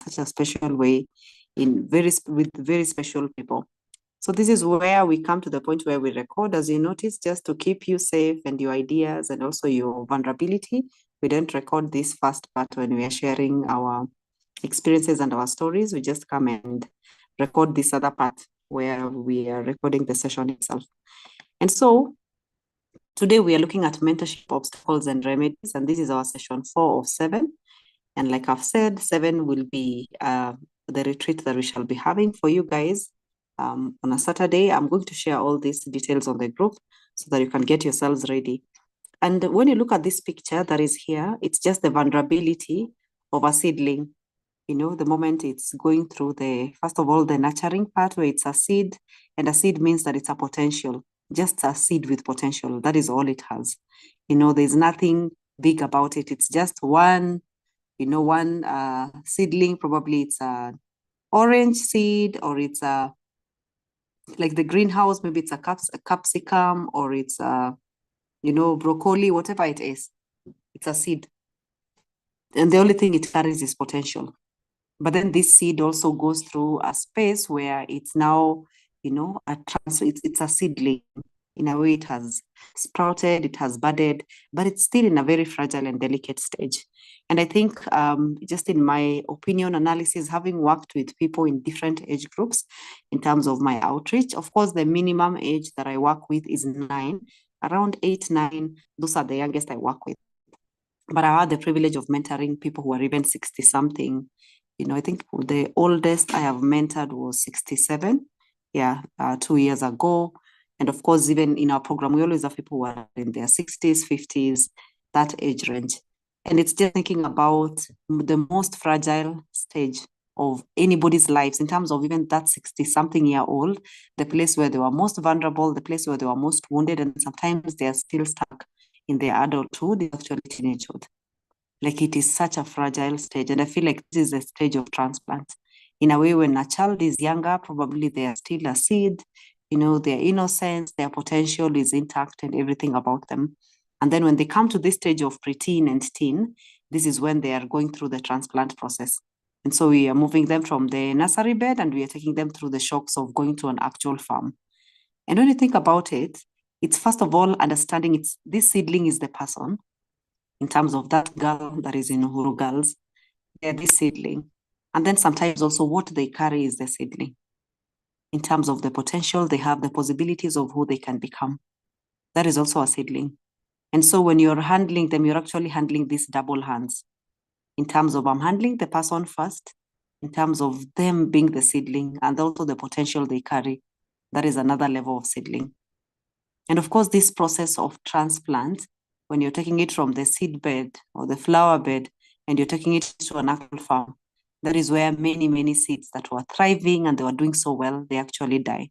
such a special way with very special people. So this is where we come to the point where we record, as you notice, just to keep you safe and your ideas and also your vulnerability. We don't record this first part when we are sharing our experiences and our stories. We just come and record this other part where we are recording the session itself. And so today we are looking at mentorship obstacles and remedies, and this is our session 4 of 7. And like I've said, 7 will be the retreat that we shall be having for you guys on a Saturday. I'm going to share all these details on the group so that you can get yourselves ready. And when you look at this picture that is here, it's just the vulnerability of a seedling. You know, the moment it's going through first of all, the nurturing part where it's a seed, and a seed means that it's a potential, just a seed with potential. That is all it has. You know, there's nothing big about it. It's just one seedling. Probably it's an orange seed, or it's like the greenhouse, maybe it's a capsicum, or it's broccoli, whatever it is. It's a seed. And the only thing it carries is potential. But then this seed also goes through a space where it's now, it's a seedling. In a way, it has sprouted, it has budded, but it's still in a very fragile and delicate stage. And I think, just in my opinion, analysis, having worked with people in different age groups in terms of my outreach, of course, the minimum age that I work with is 9, around 8, 9. Those are the youngest I work with. But I had the privilege of mentoring people who are even 60 something. I think the oldest I have mentored was 67, 2 years ago. And of course, even in our program, we always have people who are in their 60s, 50s, that age range. And it's just thinking about the most fragile stage of anybody's lives in terms of even that 60-something-year-old, the place where they were most vulnerable, the place where they were most wounded, and sometimes they are still stuck in their adulthood, is actually teenagehood. Like, it is such a fragile stage. And I feel like this is a stage of transplant. In a way, when a child is younger, probably they are still a seed, their innocence, their potential is intact and everything about them. And then when they come to this stage of preteen and teen, this is when they are going through the transplant process. And so we are moving them from the nursery bed and we are taking them through the shocks of going to an actual farm. And when you think about it, it's first of all understanding this seedling is the person. In terms of that girl that is in Uhuru Girls, they're this seedling. And then sometimes also what they carry is the seedling. In terms of the potential, they have the possibilities of who they can become. That is also a seedling. And so when you're handling them, you're actually handling these double hands. In terms of I'm handling the person first, in terms of them being the seedling, and also the potential they carry. That is another level of seedling. And of course, this process of transplant, when you're taking it from the seed bed or the flower bed and you're taking it to an actual farm, that is where many, many seeds that were thriving and they were doing so well, they actually die.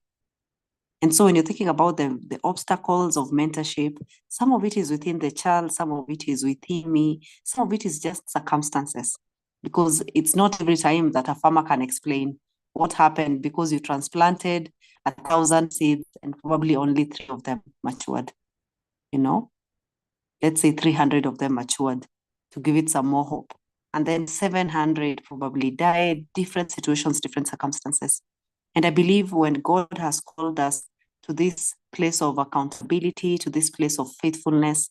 And so when you're thinking about the obstacles of mentorship, some of it is within the child, some of it is within me, some of it is just circumstances. Because it's not every time that a farmer can explain what happened because you transplanted 1,000 seeds and probably only 3 of them matured. Let's say 300 of them matured to give it some more hope. And then 700 probably died, different situations, different circumstances. And I believe when God has called us to this place of accountability, to this place of faithfulness,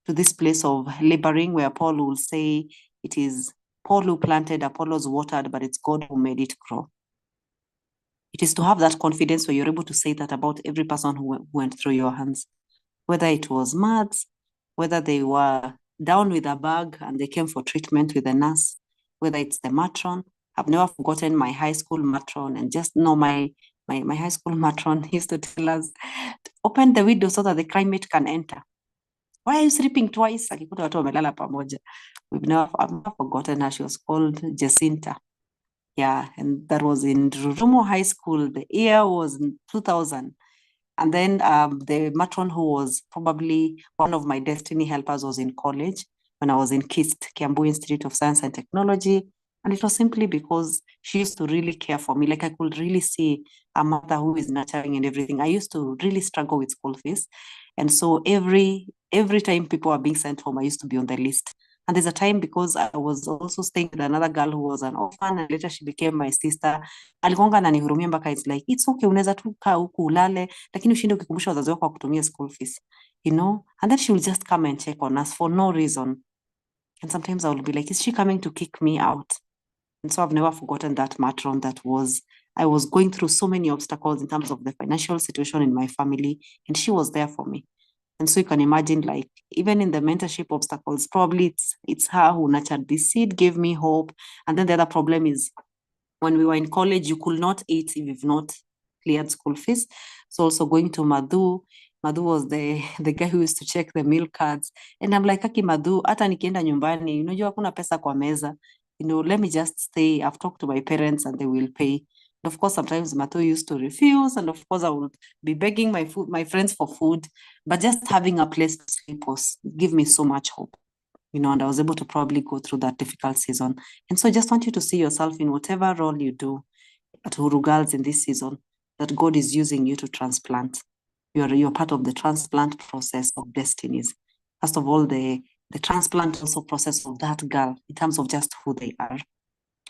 to this place of laboring, where Paul will say it is Paul who planted, Apollos watered, but it's God who made it grow. It is to have that confidence where you're able to say that about every person who went through your hands, whether it was maths, whether they were down with a bag and they came for treatment with a nurse, whether it's the matron. I've never forgotten my high school matron, and just know my high school matron used to tell us to open the window so that the climate can enter. Why are you sleeping twice? I've never forgotten her. She was called Jacinta. Yeah, and that was in Rurumo High School. The year was 2000. And then the matron who was probably one of my destiny helpers was in college when I was in KIST, Kiambu Institute of Science and Technology. And it was simply because she used to really care for me. Like, I could really see a mother who is nurturing and everything. I used to really struggle with school fees. And so every time people are being sent home, I used to be on the list. And there's a time, because I was also staying with another girl who was an orphan, and later she became my sister. Alikuanga ananihurumia mpaka it's like, it's okay, unaweza tu kaa huku ulale, lakini ushinde ukikumbusha wazazi wako wakutumia school fees, you know? And then she will just come and check on us for no reason. And sometimes I will be like, is she coming to kick me out? And so I've never forgotten that matron I was going through so many obstacles in terms of the financial situation in my family, and she was there for me. And so you can imagine, like, even in the mentorship obstacles, probably it's her who nurtured this seed, gave me hope. And then the other problem is, when we were in college, you could not eat if you've not cleared school fees. So also going to Madhu was the guy who used to check the meal cards. And I'm like, Aki Madhu, hata nikienda nyumbani, unajua hakuna pesa kwa meza. Let me just stay. I've talked to my parents and they will pay. And of course, sometimes Madhu used to refuse. And of course, I would be begging my friends for food. But just having a place to sleep was give me so much hope. And I was able to probably go through that difficult season. And so I just want you to see yourself in whatever role you do at Uhuru Girls in this season, that God is using you to transplant. You're part of the transplant process of destinies. First of all, the transplant also process of that girl in terms of just who they are,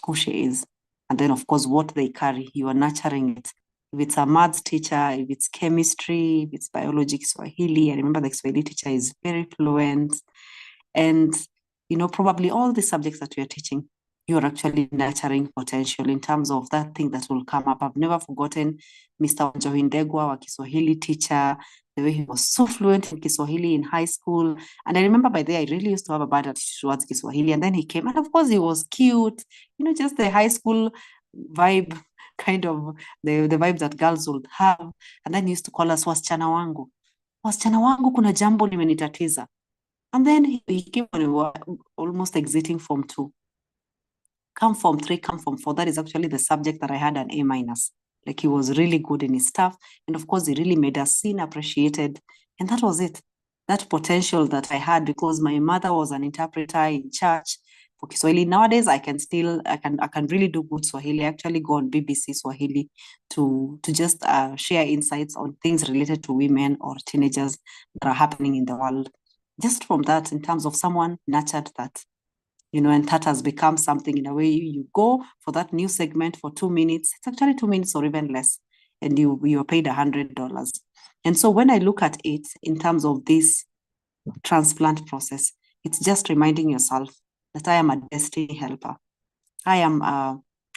who she is. And then, of course, what they carry, you are nurturing it. If it's a maths teacher, if it's chemistry, if it's biology, Swahili. I remember the Swahili teacher is very fluent. And, probably all the subjects that we are teaching, you're actually nurturing potential in terms of that thing that will come up. I've never forgotten Mr. Johindegwa, our Kiswahili teacher, the way he was so fluent in Kiswahili in high school. And I remember by then I really used to have a bad attitude towards Kiswahili. And then he came, and of course he was cute, just the high school vibe, kind of the vibe that girls would have. And then he used to call us wasichana wangu. Wasichana wangu, kuna jambo limenitatiza. And then he came when we were almost exiting Form 2. Come Form 3, come Form 4. That is actually the subject that I had an A minus. Like, he was really good in his stuff. And of course, he really made us seen, appreciated. And that was it. That potential that I had, because my mother was an interpreter in church for Kiswahili. Nowadays, I can really do good Swahili. I actually go on BBC Swahili to just share insights on things related to women or teenagers that are happening in the world. Just from that, in terms of someone nurtured that, and that has become something. In a way, you go for that new segment for 2 minutes. It's actually 2 minutes or even less, and you're paid $100. And so when I look at it in terms of this transplant process, it's just reminding yourself that I am a destiny helper. I am,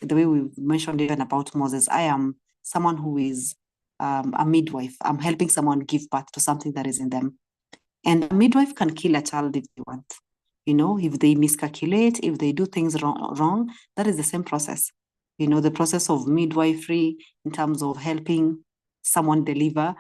the way we mentioned even about Moses, I am someone who is a midwife. I'm helping someone give birth to something that is in them. And a midwife can kill a child if they want. If they miscalculate, if they do things wrong, that is the same process. The process of midwifery in terms of helping someone deliver,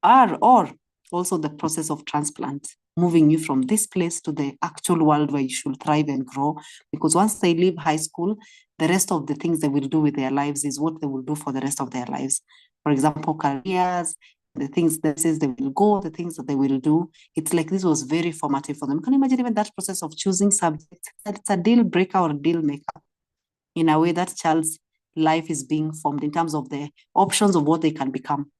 or also the process of transplant, moving you from this place to the actual world where you should thrive and grow. Because once they leave high school, the rest of the things they will do with their lives is what they will do for the rest of their lives. For example, careers, the things that says they will go, the things that they will do. It's like this was very formative for them. Can you imagine even that process of choosing subjects? It's a deal breaker or deal maker. In a way, that child's life is being formed in terms of the options of what they can become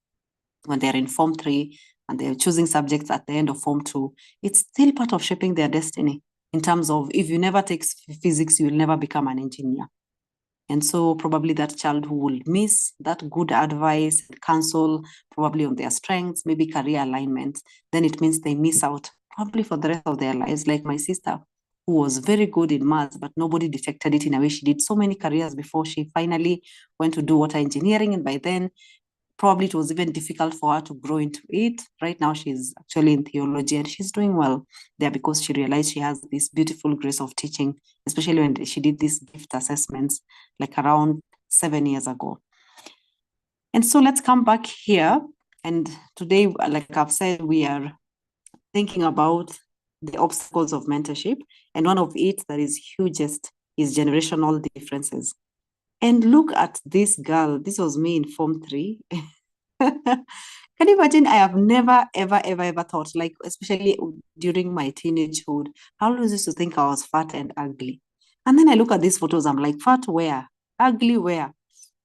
when they're in Form 3 and they're choosing subjects at the end of Form 2. It's still part of shaping their destiny in terms of, if you never take physics, you will never become an engineer. And so probably that child who will miss that good advice and counsel, probably on their strengths, maybe career alignment, then it means they miss out probably for the rest of their lives. Like my sister, who was very good in maths, but nobody detected it in a way. She did so many careers before she finally went to do water engineering. And by then, probably it was even difficult for her to grow into it. Right now, she's actually in theology and she's doing well there because she realized she has this beautiful grace of teaching, especially when she did these gift assessments like around 7 years ago. And so let's come back here. And today, like I've said, we are thinking about the obstacles of mentorship. And one of it that is hugest is generational differences. And look at this girl. This was me in Form 3. Can you imagine? I have never, ever, ever, ever thought, like, especially during my teenagehood, I always used to think I was fat and ugly. And then I look at these photos, I'm like, fat where? Ugly where?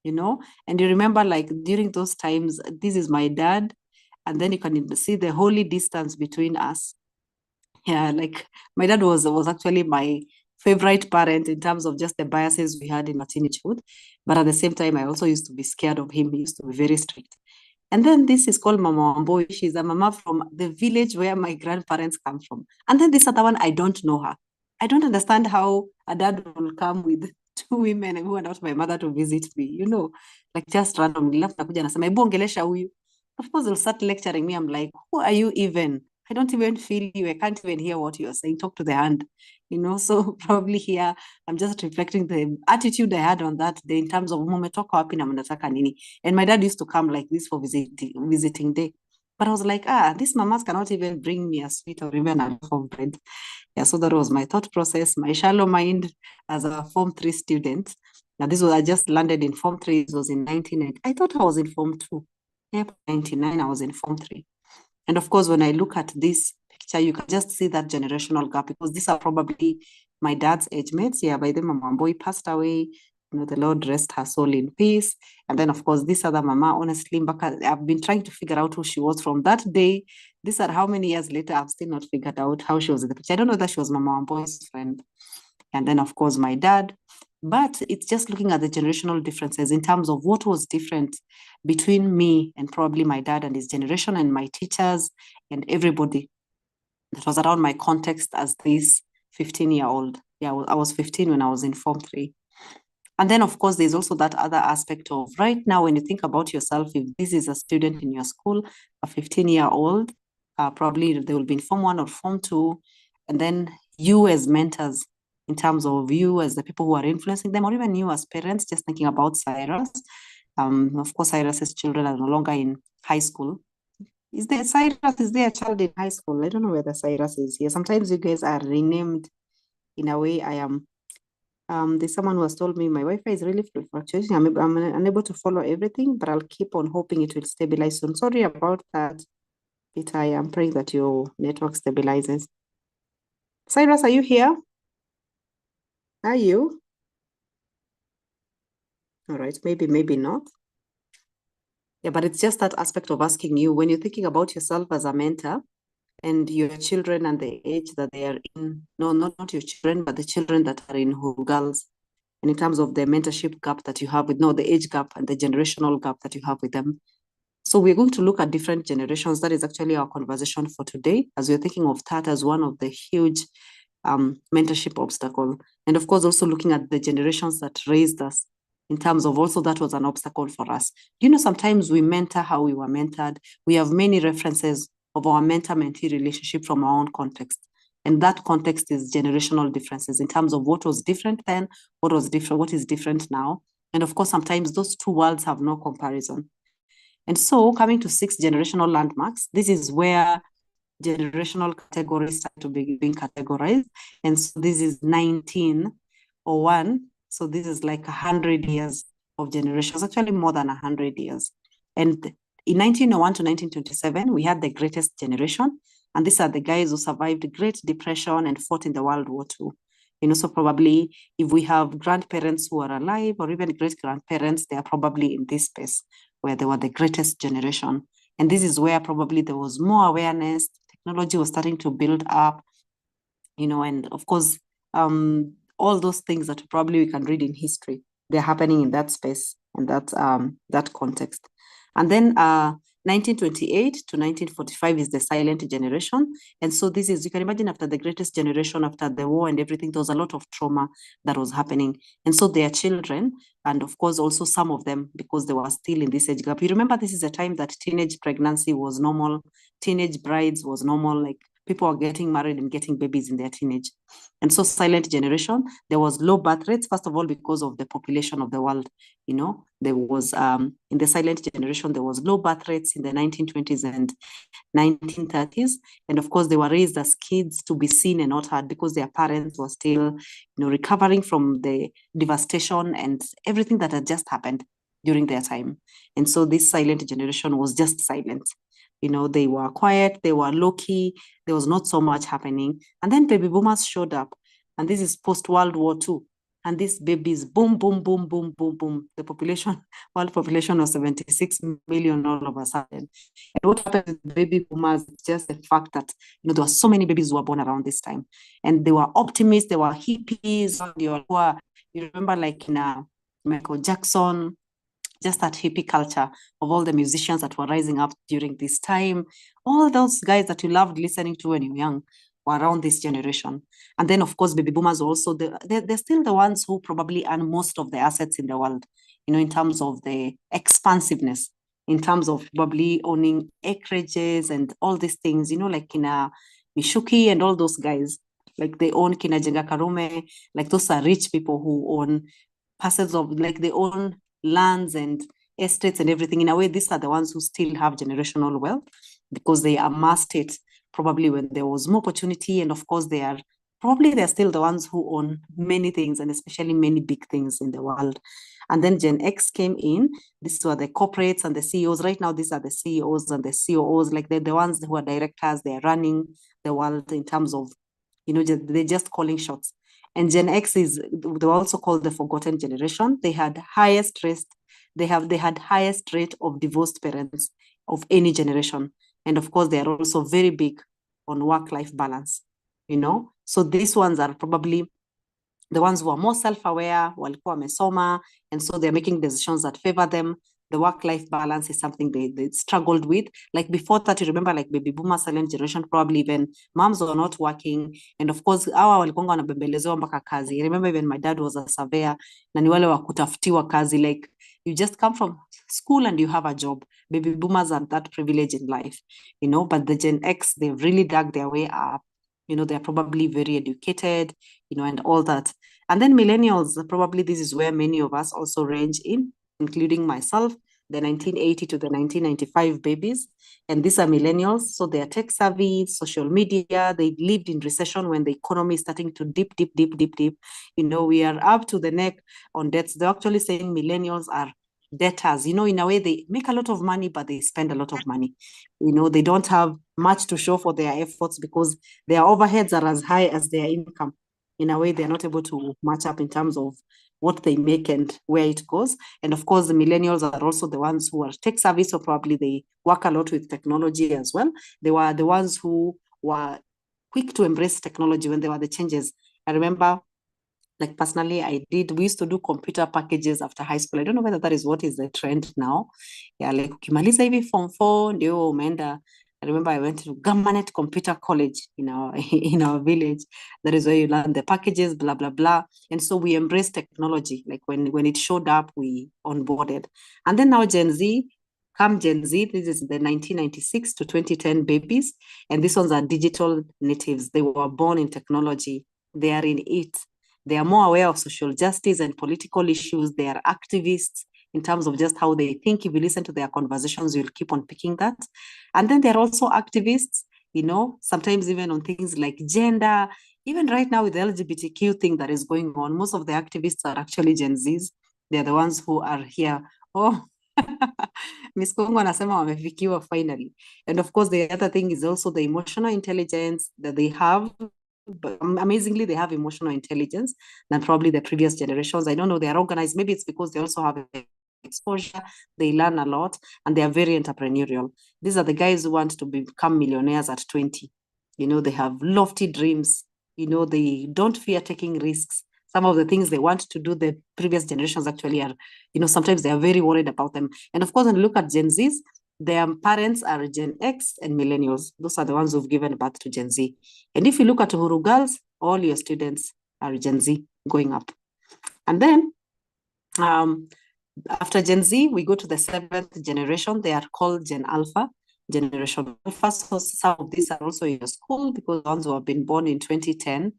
And you remember, like, during those times, this is my dad. And then you can see the holy distance between us. Yeah, like my dad was actually my favorite parent in terms of just the biases we had in my teenagehood. But at the same time, I also used to be scared of him. He used to be very strict. And then this is called Mama Wamboi. She's a mama from the village where my grandparents come from. And then this other one, I don't know her. I don't understand how a dad will come with two women who are not my mother to visit me, like just randomly. Alafu nakuja nasema, hebu ongelesha huyu. Of course, they'll start lecturing me. I'm like, who are you even? I don't even feel you. I can't even hear what you're saying. Talk to the hand, So probably here, I'm just reflecting the attitude I had on that day in terms of mumetoka wapi na mnataka nini. And my dad used to come like this for visiting day. But I was like, these mamas cannot even bring me a sweet or even a loaf of bread. Yeah, so that was my thought process, my shallow mind as a Form 3 student. Now, I just landed in Form 3. It was in 1990. I thought I was in Form 2. Yep, 99, I was in Form 3. And of course, when I look at this picture, you can just see that generational gap because these are probably my dad's age mates. Yeah, by then Mama Boy passed away. The Lord rest her soul in peace. And then, of course, this other mama, honestly, I've been trying to figure out who she was from that day. These are how many years later, I've still not figured out how she was in the picture. I don't know that she was Mama Boy's friend. And then, of course, my dad. But it's just looking at the generational differences in terms of what was different between me and probably my dad and his generation and my teachers and everybody that was around my context as this 15-year-old. Yeah, I was 15 when I was in Form 3. And then, of course, there's also that other aspect of right now, when you think about yourself, if this is a student in your school, a 15-year-old, probably they will be in Form 1 or Form 2. And then you as mentors, in terms of you as the people who are influencing them, or even you as parents, just thinking about Cyrus. Of course, Cyrus's children are no longer in high school. Is there a child in high school? I don't know whether Cyrus is here. Sometimes you guys are renamed in a way. I am there's someone who has told me my Wi-Fi is really fluctuating. I'm unable to follow everything, but I'll keep on hoping it will stabilize soon. Sorry about that, Peter. I am praying that your network stabilizes. Cyrus, are you here? Are you? All right, maybe not. Yeah, but it's just that aspect of asking you when you're thinking about yourself as a mentor and your children and the age that they are in. No, not your children, but the children that are in Uhuru Girls. And in terms of the mentorship gap that you have with, no, the age gap and the generational gap that you have with them. So we're going to look at different generations. That is actually our conversation for today, as we're thinking of that as one of the huge mentorship obstacle. And of course, also looking at the generations that raised us in terms of also that was an obstacle for us. Sometimes we mentor how we were mentored. We have many references of our mentor-mentee relationship from our own context. And that context is generational differences in terms of what was different then, what was different, what is different now. And of course, sometimes those two worlds have no comparison. And so coming to 6 generational landmarks, this is where generational categories start to be being categorized. And so this is 1901. So this is like 100 years of generations, actually more than 100 years. And in 1901 to 1927, we had the greatest generation. And these are the guys who survived the Great Depression and fought in the World War II. So probably if we have grandparents who are alive or even great grandparents, they are probably in this space where they were the greatest generation. And this is where probably there was more awareness, technology was starting to build up, and of course, all those things that probably we can read in history, they're happening in that space and that context. And then 1928 to 1945 is the silent generation. And so this is, you can imagine after the greatest generation, after the war and everything, there was a lot of trauma that was happening. And so their children, and of course also some of them, because they were still in this age gap. You remember this is a time that teenage pregnancy was normal, teenage brides was normal, like people are getting married and getting babies in their teenage. And so silent generation, there was low birth rates, first of all, because of the population of the world. There was, in the silent generation, there was low birth rates in the 1920s and 1930s. And of course, they were raised as kids to be seen and not heard because their parents were still, recovering from the devastation and everything that had just happened during their time. And so this silent generation was just silent. They were quiet, they were low key, there was not so much happening. And then baby boomers showed up. And this is post-World War II. And these babies, boom, boom, boom, boom, boom, boom. The population, world population of 76 million all of a sudden. And what happened with baby boomers is just the fact that, there were so many babies who were born around this time. And they were optimists, they were hippies, you remember like in Michael Jackson, just that hippie culture of all the musicians that were rising up during this time. All those guys that you loved listening to when you were young were around this generation. And then, of course, baby boomers also, they're still the ones who probably earn most of the assets in the world, in terms of the expansiveness, in terms of probably owning acreages and all these things, like Kina Mishuki and all those guys. Like they own Kina Jenga Karume, like those are rich people who own parcels of, like they own lands and estates and everything. In a way, these are the ones who still have generational wealth because they amassed it probably when there was more opportunity. And of course, they're still the ones who own many things, and especially many big things in the world. And then Gen X came in. These were the corporates and the CEOs. Right now, these are the CEOs and the COOs. Like they're the ones who are directors. They're running the world in terms of, they're just calling shots. And Gen X they were also called the forgotten generation. They had highest rate of divorced parents of any generation. And of course, they are also very big on work-life balance, So these ones are probably the ones who are more self-aware, walikuwa wamesoma, and so they're making decisions that favor them. The work-life balance is something they struggled with. Like before that, you remember like baby boomer silent generation, probably even moms were not working. And of course, hawa walikuwa wanabembelezewa mpaka kazi. I remember even my dad was a surveyor, na ni wale wa kutafutiwa kazi. Like you just come from school and you have a job. Baby boomers are that privilege in life, but the Gen X, they've really dug their way up. They're probably very educated, and all that. And then millennials, probably this is where many of us also range in, including myself, the 1980 to the 1995 babies. And these are millennials. So they are tech savvy, social media. They lived in recession when the economy is starting to dip, dip, dip, dip, dip. We are up to the neck on debts. They're actually saying millennials are debtors. In a way, they make a lot of money, but they spend a lot of money. They don't have much to show for their efforts because their overheads are as high as their income. In a way, they're not able to match up in terms of what they make and where it goes. And of course, the millennials are also the ones who are tech savvy, so probably they work a lot with technology as well. They were the ones who were quick to embrace technology when there were the changes. I remember, like personally, we used to do computer packages after high school. I don't know whether that is what is the trend now. Yeah, like ukimaliza hivi form 4 ndio umeenda. I remember I went to Government Computer College in our village. That is where you learn the packages, blah blah blah. And so we embraced technology. Like when it showed up, we onboarded. And then now Gen Z, this is the 1996 to 2010 babies, and these ones are digital natives. They were born in technology. They are in it. They are more aware of social justice and political issues. They are activists in terms of just how they think. If you listen to their conversations, you'll keep on picking that. And then they're also activists, sometimes even on things like gender. Even right now with the LGBTQ thing that is going on, most of the activists are actually Gen Zs. They're the ones who are here. Oh, Miss Kongo anasema wamefikiwa finally. And of course, the other thing is also the emotional intelligence that they have. But amazingly, they have emotional intelligence than probably the previous generations. I don't know, they are organized. Maybe it's because they also have exposure, they learn a lot, and they are very entrepreneurial. These are the guys who want to become millionaires at 20. They have lofty dreams. They don't fear taking risks. Some of the things they want to do, the previous generations actually are, sometimes they are very worried about them. And of course, when you look at Gen Zs, their parents are Gen X and millennials. Those are the ones who've given birth to Gen Z. And if you look at Uhuru girls, all your students are Gen Z going up. And then after Gen Z, we go to the 7th generation. They are called Gen Alpha, Generation Alpha. So some of these are also in your school because ones who have been born in 2010.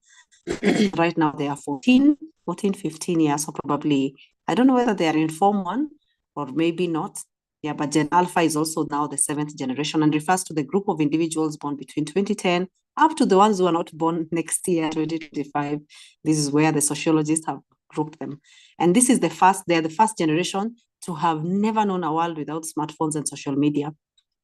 Right now they are 14, 15 years. So probably, I don't know whether they are in Form 1 or maybe not. Yeah, but Gen Alpha is also now the 7th generation and refers to the group of individuals born between 2010 up to the ones who are not born next year, 2025. This is where the sociologists have grouped them. And this is they're the first generation to have never known a world without smartphones and social media.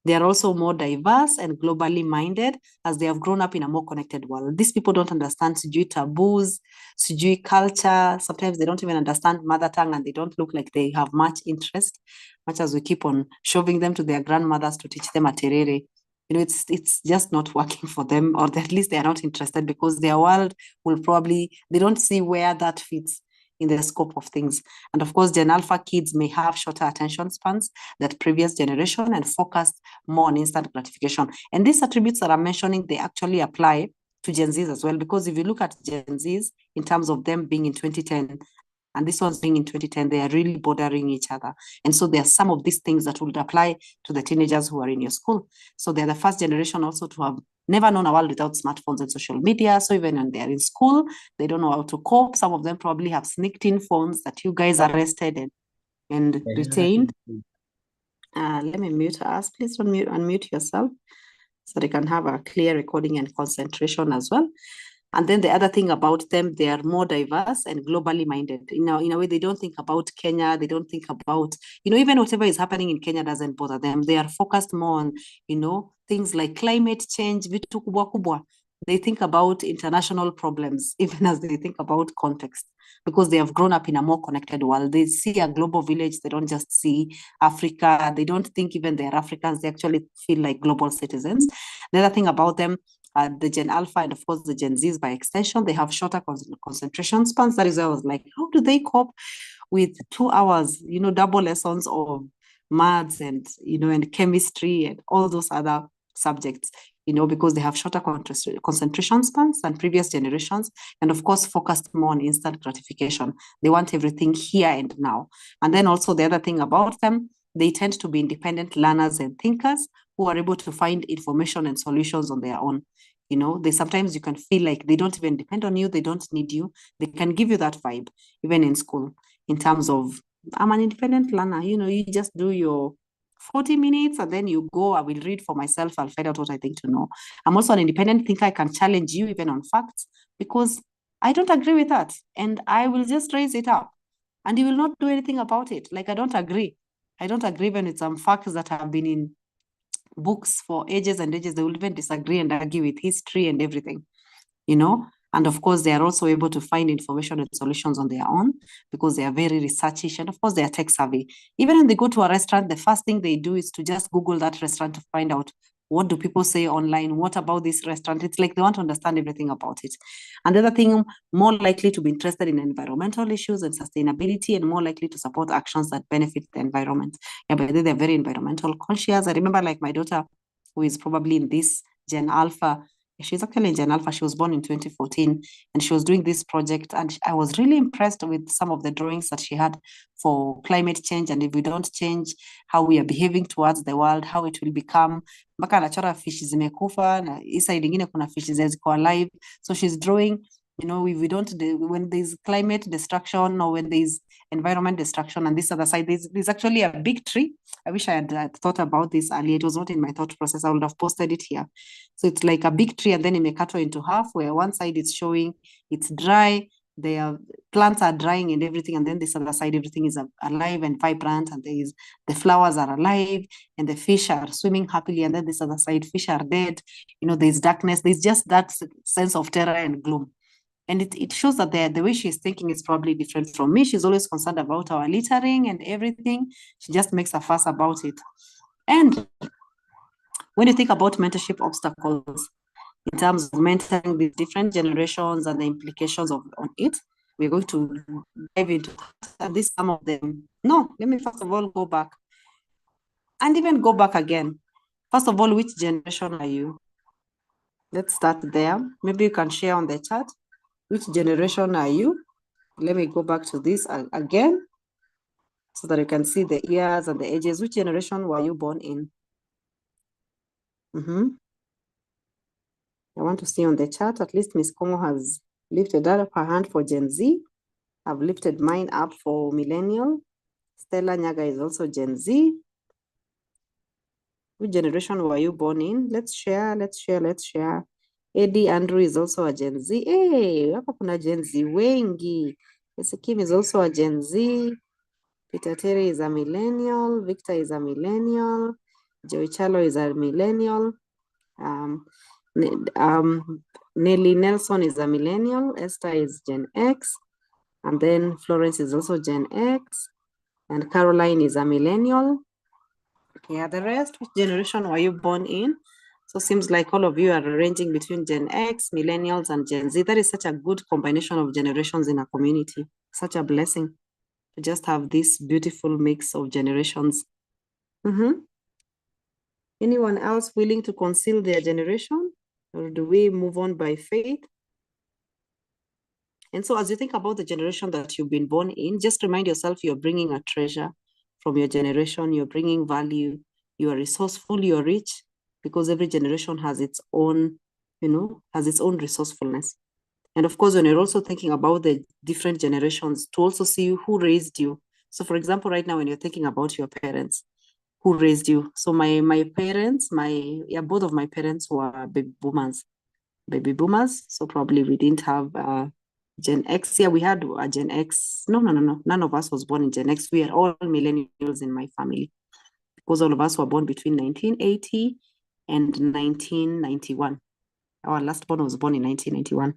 They are also more diverse and globally minded as they have grown up in a more connected world. These people don't understand sijui taboos, sijui culture. Sometimes they don't even understand mother tongue and they don't look like they have much interest, much as we keep on shoving them to their grandmothers to teach them a terere. It's just not working for them, or at least they are not interested because their world will probably, they don't see where that fits in the scope of things. And of course, Gen Alpha kids may have shorter attention spans that previous generation and focus more on instant gratification. And these attributes that I'm mentioning, they actually apply to Gen Zs as well, because if you look at Gen Zs in terms of them being in 2010 and this one's being in 2010, they are really bordering each other. And so there are some of these things that would apply to the teenagers who are in your school. So they're the first generation also to have never known a world without smartphones and social media. So even when they're in school, they don't know how to cope. Some of them probably have sneaked in phones that you guys arrested and retained. Let me mute us. Please unmute yourself so they can have a clear recording and concentration as well. And then the other thing about them, they are more diverse and globally minded. In a way, they don't think about Kenya. They don't think about, even whatever is happening in Kenya doesn't bother them. They are focused more on, things like climate change, vitu kubwa kubwa. They think about international problems, even as they think about context, because they have grown up in a more connected world. They see a global village. They don't just see Africa. They don't think even they're Africans. They actually feel like global citizens. The other thing about them, the Gen Alpha and of course the Gen Zs by extension, they have shorter concentration spans. That is why I was like, how do they cope with 2 hours, double lessons of maths and, and chemistry and all those other subjects, because they have shorter concentration spans than previous generations. And of course, focused more on instant gratification. They want everything here and now. And then also the other thing about them, they tend to be independent learners and thinkers who are able to find information and solutions on their own. They sometimes you can feel like they don't even depend on you. They don't need you. They can give you that vibe, even in school, in terms of, I'm an independent learner. You just do your 40 minutes and then you go, I will read for myself. I'll find out what I think to know. I'm also an independent thinker. I can challenge you even on facts because I don't agree with that. And I will just raise it up and you will not do anything about it. Like, I don't agree. I don't agree when it's some facts that have been in books for ages and ages. They will even disagree and argue with history and everything, and of course they are also able to find information and solutions on their own because they are very researchish and of course they are tech savvy. Even when they go to a restaurant, the first thing they do is to just Google that restaurant to find out what do people say online, what about this restaurant. It's like they want to understand everything about it. And the other thing, more likely to be interested in environmental issues and sustainability and more likely to support actions that benefit the environment. Yeah, but they're very environmental conscious. I remember like my daughter, who is probably in this Gen Alpha, she's actually in Gen Alpha. She was born in 2014 and she was doing this project. And I was really impressed with some of the drawings that she had for climate change. And if we don't change how we are behaving towards the world, how it will become. Mpaka anachora fish zimekufa na hii side ingine kuna fish ziko alive. So she's drawing, if we don't, when there's climate destruction or when there's environment destruction, and this other side, there's actually a big tree. I wish I had thought about this earlier. It was not in my thought process. I would have posted it here. So it's like a big tree and then it may cut into half where one side is showing it's dry, the plants are drying and everything, and then this other side, everything is alive and vibrant, and the flowers are alive and the fish are swimming happily, and then this other side, fish are dead. There's darkness, there's just that sense of terror and gloom. And it shows that the way she's thinking is probably different from me. She's always concerned about our littering and everything. She just makes a fuss about it. And when you think about mentorship obstacles, in terms of mentoring these different generations and the implications on it, we're going to dive into this, some of them. No, let me first of all go back and even go back again. First of all, which generation are you? Let's start there. Maybe you can share on the chat. Which generation are you? Let me go back to this again so that you can see the years and the ages. Which generation were you born in? I want to see on the chat, at least Miss Kongo has lifted up her hand for Gen Z. I've lifted mine up for millennial. Stella Nyaga is also Gen Z. Which generation were you born in? Let's share. Eddie Andrew is also a Gen Z. Hey, hapa kuna Gen Z wengi. Kim is also a Gen Z. Peter Terry is a millennial. Victor is a millennial. Joey Chalo is a millennial. Nelly Nelson is a millennial. Esther is Gen X. And then Florence is also Gen X. And Caroline is a millennial. Yeah, the rest, which generation were you born in? So seems like all of you are ranging between Gen X, millennials, and Gen Z. That is such a good combination of generations in a community. Such a blessing to just have this beautiful mix of generations. Anyone else willing to conceal their generation? Or do we move on by faith? And so as you think about the generation that you've been born in, just remind yourself you're bringing a treasure from your generation, you're bringing value, you are resourceful, you're rich, because every generation has its own, has its own resourcefulness. And of course, when you're also thinking about the different generations, to also see who raised you. So for example, right now, when you're thinking about your parents, who raised you? So my parents, both of my parents were baby boomers. So probably we didn't have Gen X. Yeah, we had a Gen X. No. None of us was born in Gen X. We are all millennials in my family because all of us were born between 1980 and 1991. Our last born was born in 1991.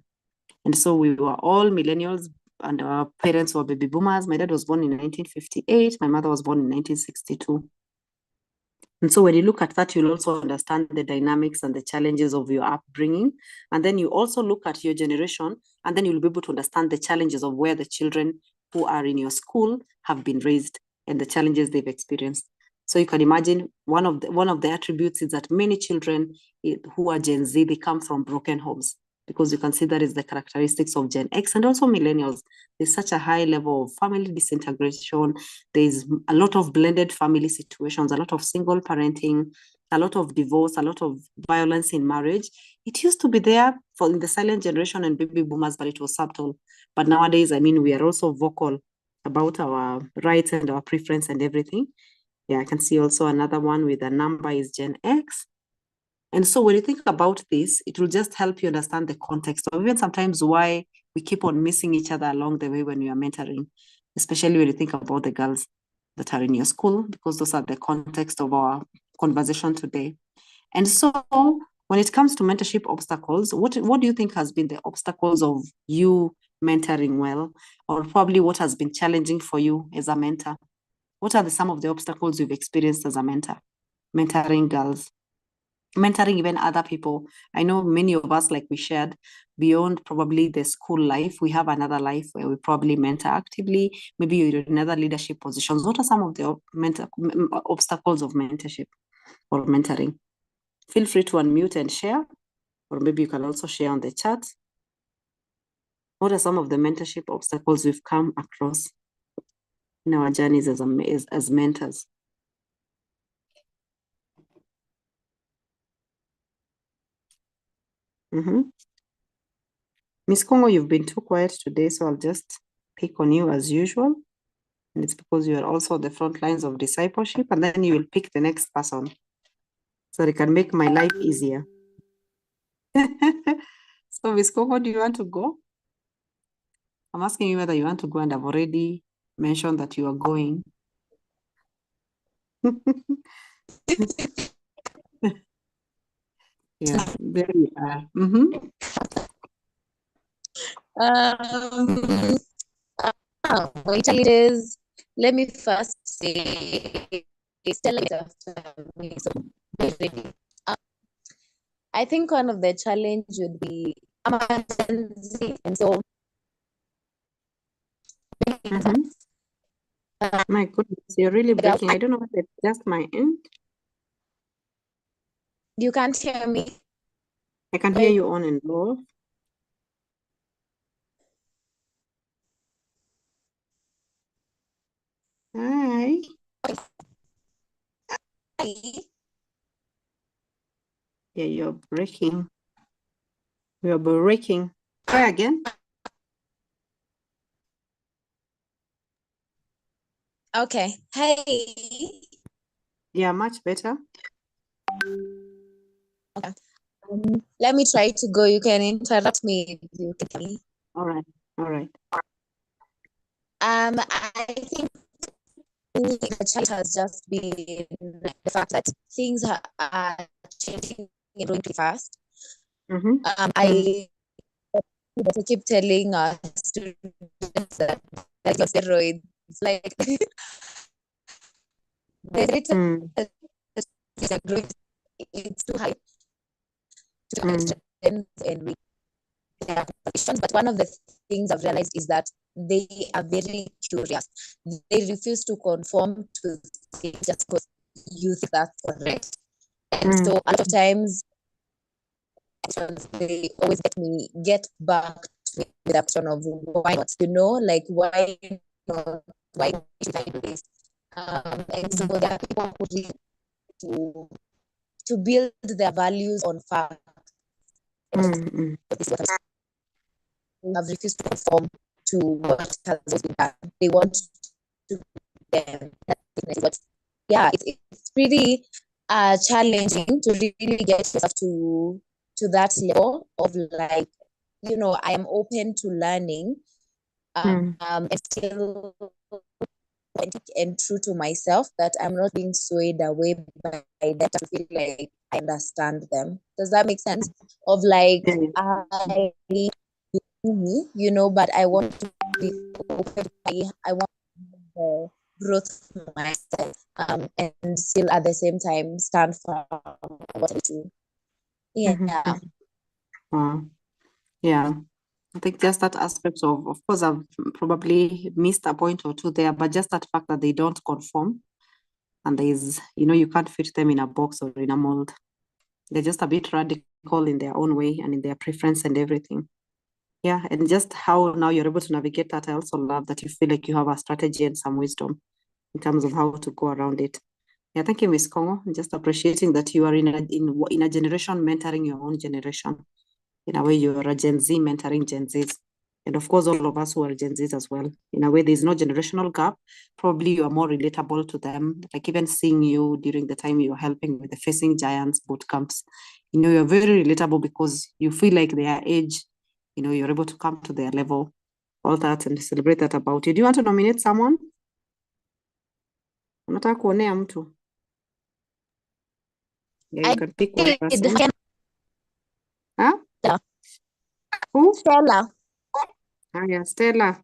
And so we were all millennials and our parents were baby boomers. My dad was born in 1958. My mother was born in 1962. And so when you look at that, you'll also understand the dynamics and the challenges of your upbringing. And then you also look at your generation, and then you'll be able to understand the challenges of where the children who are in your school have been raised and the challenges they've experienced. So you can imagine one of the attributes is that many children who are Gen Z, they come from broken homes, because you can see that is the characteristics of Gen X and also millennials. There's such a high level of family disintegration. There's a lot of blended family situations, a lot of single parenting, a lot of divorce, a lot of violence in marriage. It used to be there in the silent generation and baby boomers, but it was subtle. But nowadays, I mean, we are also vocal about our rights and our preference and everything. Yeah, I can see also another one with a number is Gen X. And so when you think about this, it will just help you understand the context, or even sometimes why we keep on missing each other along the way when we are mentoring, especially when you think about the girls that are in your school, because those are the context of our conversation today. And so when it comes to mentorship obstacles, what do you think has been the obstacles of you mentoring well, or probably what has been challenging for you as a mentor? What are some of the obstacles you've experienced as a mentor, mentoring girls? Mentoring even other people. I know many of us, like we shared, beyond probably the school life, we have another life where we probably mentor actively. Maybe you're in other leadership positions. What are some of the obstacles of mentorship or mentoring? Feel free to unmute and share, or maybe you can also share on the chat. What are some of the mentorship obstacles we've come across in our journeys as mentors? Miss Kongo, you've been too quiet today, so I'll just pick on you as usual. And it's because you are also the front lines of discipleship, and then you will pick the next person so they can make my life easier. So, Miss Kongo, do you want to go? I'm asking you whether you want to go, and I've already mentioned that you are going. Yeah, there you are. Challenges. Let me first say, Stella after me. So, I think one of the challenge would be emergency, and so. My goodness, you're really breaking. I don't know whether it's just my end. You can't hear me. I can hear you on and off. Hi. Hi. Yeah, you're breaking. You're breaking. Try again. Okay. Hey. Yeah, much better. Okay. Let me try to go. You can interrupt me if you can. All right. All right. I think the challenge has just been like the fact that things are changing and going too fast. Mm-hmm. I also keep telling students that like your steroids, like the rate Mm, that things are growing, it's too high to some mm, extent, and we have questions. But one of the things I've realized is that they are very curious. They refuse to conform to things just because you think that's correct. And so mm, a lot of times they always get back to the question of why not, like not, why should I do this? And so mm, there are people who really to build their values on fact. mm, mm, Have refused to conform to what has always been done. They want to but yeah, it's pretty challenging to really get yourself to that level of like, I am open to learning, mm, and still authentic and true to myself, that I'm not being swayed away by that. I feel like I understand them. Does that make sense? Of like, yeah, I me, but I want to be open. I want the growth myself, and still at the same time stand for what I do. yeah. Yeah. Wow. Yeah. I think just that aspect of course, I've probably missed a point or two there, but just that fact that they don't conform and there's, you can't fit them in a box or in a mold. They're just a bit radical in their own way and in their preference and everything. Yeah. And just how now you're able to navigate that, I also love that you feel like you have a strategy and some wisdom in terms of how to go around it. Yeah, thank you, Miss Kongo. Just appreciating that you are in a generation mentoring your own generation. In a way, you're a Gen Z mentoring Gen Zs. And of course, all of us who are Gen Zs as well. In a way, there's no generational gap. Probably you are more relatable to them. Like even seeing you during the time you're helping with the Facing Giants boot camps, you're very relatable because you feel like their age, you're able to come to their level, all that, and celebrate that about you. Do you want to nominate someone? Unataka kuonea mtu? Yeah, you I can pick one did. person. Huh? Who? Stella. Ah, yeah, Stella,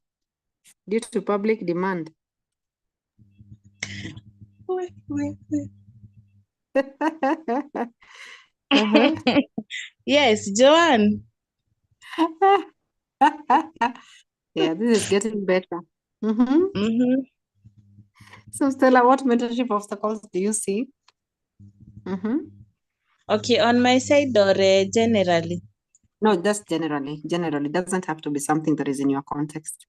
due to public demand. Uh-huh. Yes, Joanne. Yeah, this is getting better. Mm-hmm. So, Stella, what mentorship obstacles do you see? Mm-hmm. Okay, on my side or generally? No, just generally. Generally, doesn't have to be something that is in your context.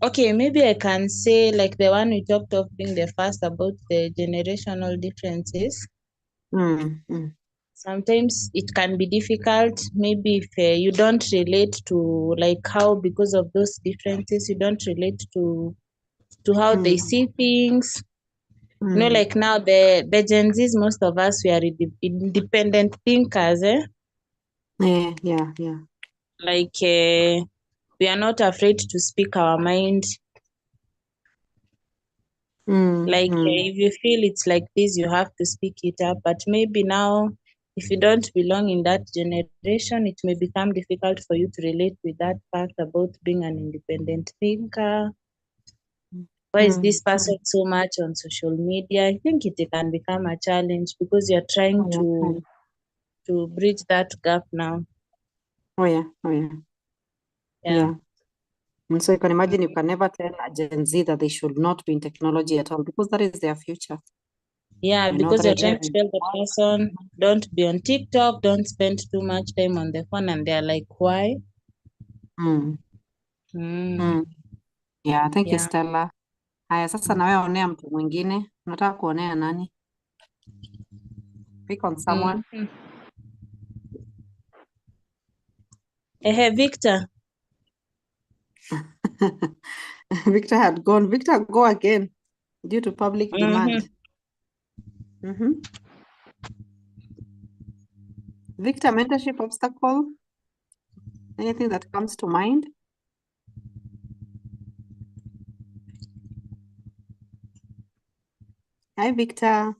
Okay, maybe I can say like the one we talked of being the first about the generational differences. Mm, mm, Sometimes it can be difficult, maybe if you don't relate to like how because of those differences you don't relate to how they mm, see things. mm. Like now the Gen Zs, most of us we are independent thinkers, eh? Yeah, yeah, yeah. Like we are not afraid to speak our mind. Mm, Like mm, if you feel it's like this, you have to speak it up. But maybe now, if you don't belong in that generation, it may become difficult for you to relate with that part about being an independent thinker. Why is mm. this person so much on social media? I think it can become a challenge because you're trying Oh, yeah, oh, to bridge that gap now. yeah, oh, yeah. Yeah. Yeah. And so you can imagine you can never tell a Gen Z that they should not be in technology at all because that is their future. Yeah, because That you're is trying to tell the person, don't be on TikTok, don't spend too much time on the phone, and they're like, why? mm, Mm, mm. Yeah, thank you, yeah. Stella. Haya, sasa na wewe onea mtu mwingine. Unataka kuonea nani? Pick on someone. Mm. Victor. Victor had gone. Victor, go again due to public Mm-hmm. demand. Victor, mentorship obstacle? Anything that comes to mind? Hi, Victor.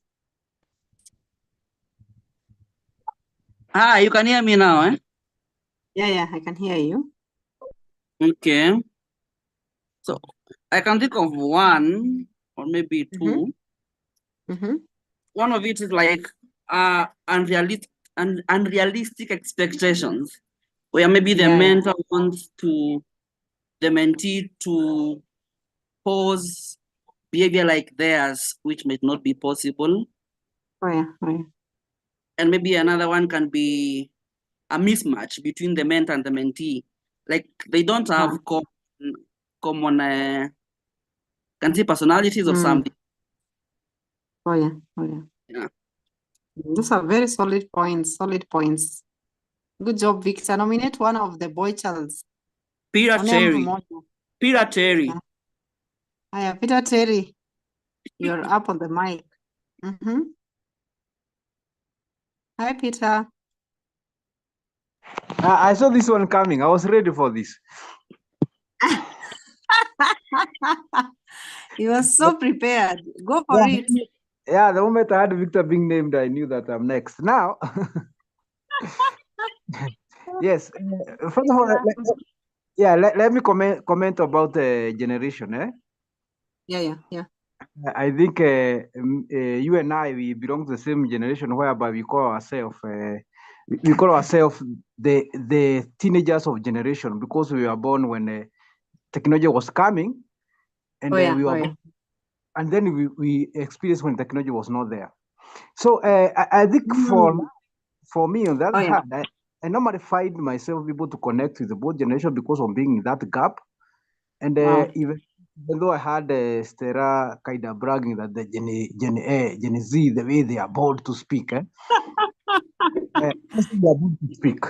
Ah, you can hear me now, eh? Yeah, I can hear you. Okay. So I can think of one or maybe two. Mm-hmm. One of it is like unrealistic expectations, where maybe the Yeah. mentor wants the mentee to pose behavior like theirs, which might not be possible. Oh yeah. And maybe another one can be a mismatch between the mentor and the mentee. Like they don't have common can say personalities or something. Oh yeah. Yeah. Those are very solid points. Good job, Victor. Nominate one of the boy childs. Peter Onea Terry. mmoja. Peter Terry. Hiya, Peter Terry. You're up on the mic. Hi, Peter. I saw this one coming. I was ready for this. You were so prepared. Go for it. Yeah, the moment I had Victor being named, I knew that I'm next. Now, yes. First of all, let me comment about the generation. Yeah. I think you and I, we belong to the same generation whereby we call ourselves the teenagers of generation, because we were born when technology was coming, and and then we experienced when technology was not there. So I think for me, on that hand, I normally find myself able to connect with the both generation because of being in that gap. And even though I had Stera kind of bragging that the Gen Z, the way they are bold to speak, they are bold to speak.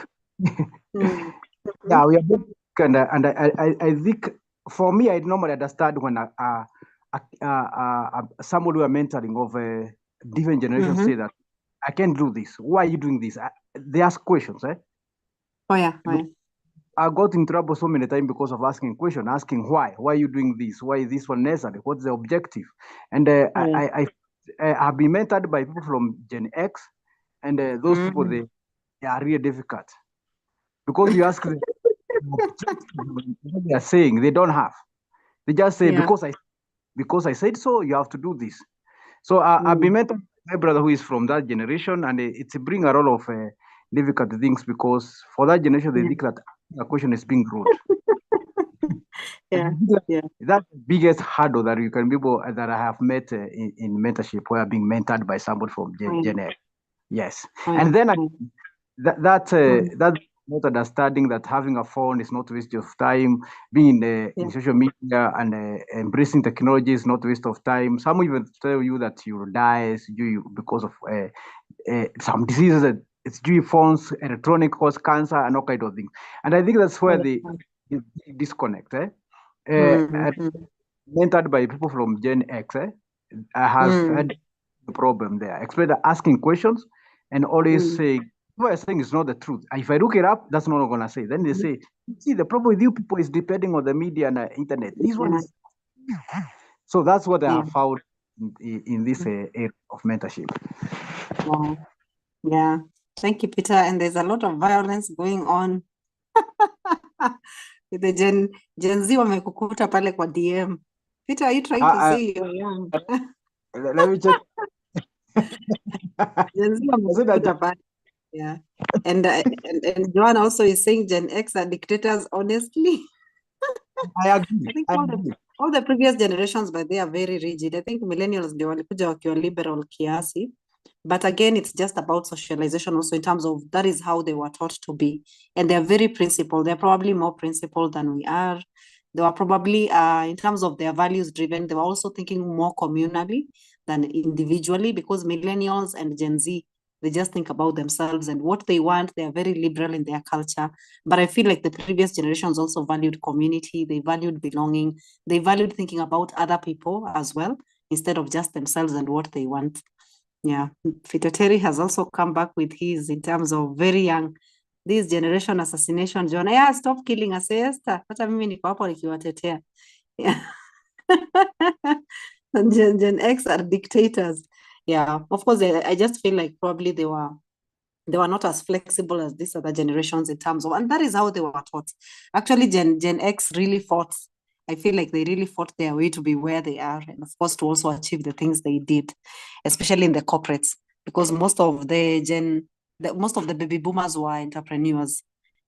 Yeah, we are both, and I think for me, I normally understand when somebody who are mentoring of a different generation say that I can't do this. Why are you doing this? They ask questions. I got in trouble so many times because of asking questions, asking why. Why are you doing this? Why is this one necessary? What's the objective? And I have been mentored by people from Gen X, and those people they are really difficult because you ask them what they are saying, they don't have. They just say because I said so, you have to do this. So I've been mentored by my brother who is from that generation, and it's bring a lot of difficult things because for that generation they think that a question is being rude. That's the biggest hurdle that you can be able that I have met in mentorship, where being mentored by somebody from Gen X. Yes, and then that not understanding that having a phone is not waste of time, being in social media and embracing technology is not waste of time. Some even tell you that you will die because of some diseases that it's due phones, electronic cause cancer and all kind of things. And I think that's where the disconnect. Mentored by people from Gen X, I have had a problem there. Especially asking questions and always saying, what I'm saying is not the truth. If I look it up, that's not what I'm going to say. Then they say, see, the problem with you people is depending on the media and the internet. This one is. So that's what I have found in this area of mentorship. Wow. Yeah. Thank you, Peter. And there's a lot of violence going on. The Gen Z wamekukuta pale kwa DM. Peter, are you trying to say you're young? Let me check. Gen Z wamekukuta pale. Yeah. And Joanne also is saying Gen X are dictators, honestly. I agree. I think all the previous generations, but they are very rigid. I think millennials ndio walikuja wakiwa liberal kiasi. But again, it's just about socialization also in terms of that is how they were taught to be. And they're very principled. They're probably more principled than we are. They were probably, in terms of their values driven, they were also thinking more communally than individually, because millennials and Gen Z, they just think about themselves and what they want. They are very liberal in their culture. But I feel like the previous generations also valued community. They valued belonging. They valued thinking about other people as well, instead of just themselves and what they want. Yeah, Fitoteri has also come back with his in terms of very young, this generation assassination. John, yeah, stop killing us, Esther. Hata mimi niko hapo nikiwatetea. Yeah. And Gen X are dictators. Yeah, of course, I just feel like probably they were not as flexible as these other generations in terms of, and that is how they were taught. Actually, Gen X really fought. I feel like they really fought their way to be where they are, and of course to also achieve the things they did, especially in the corporates, because most of the baby boomers were entrepreneurs,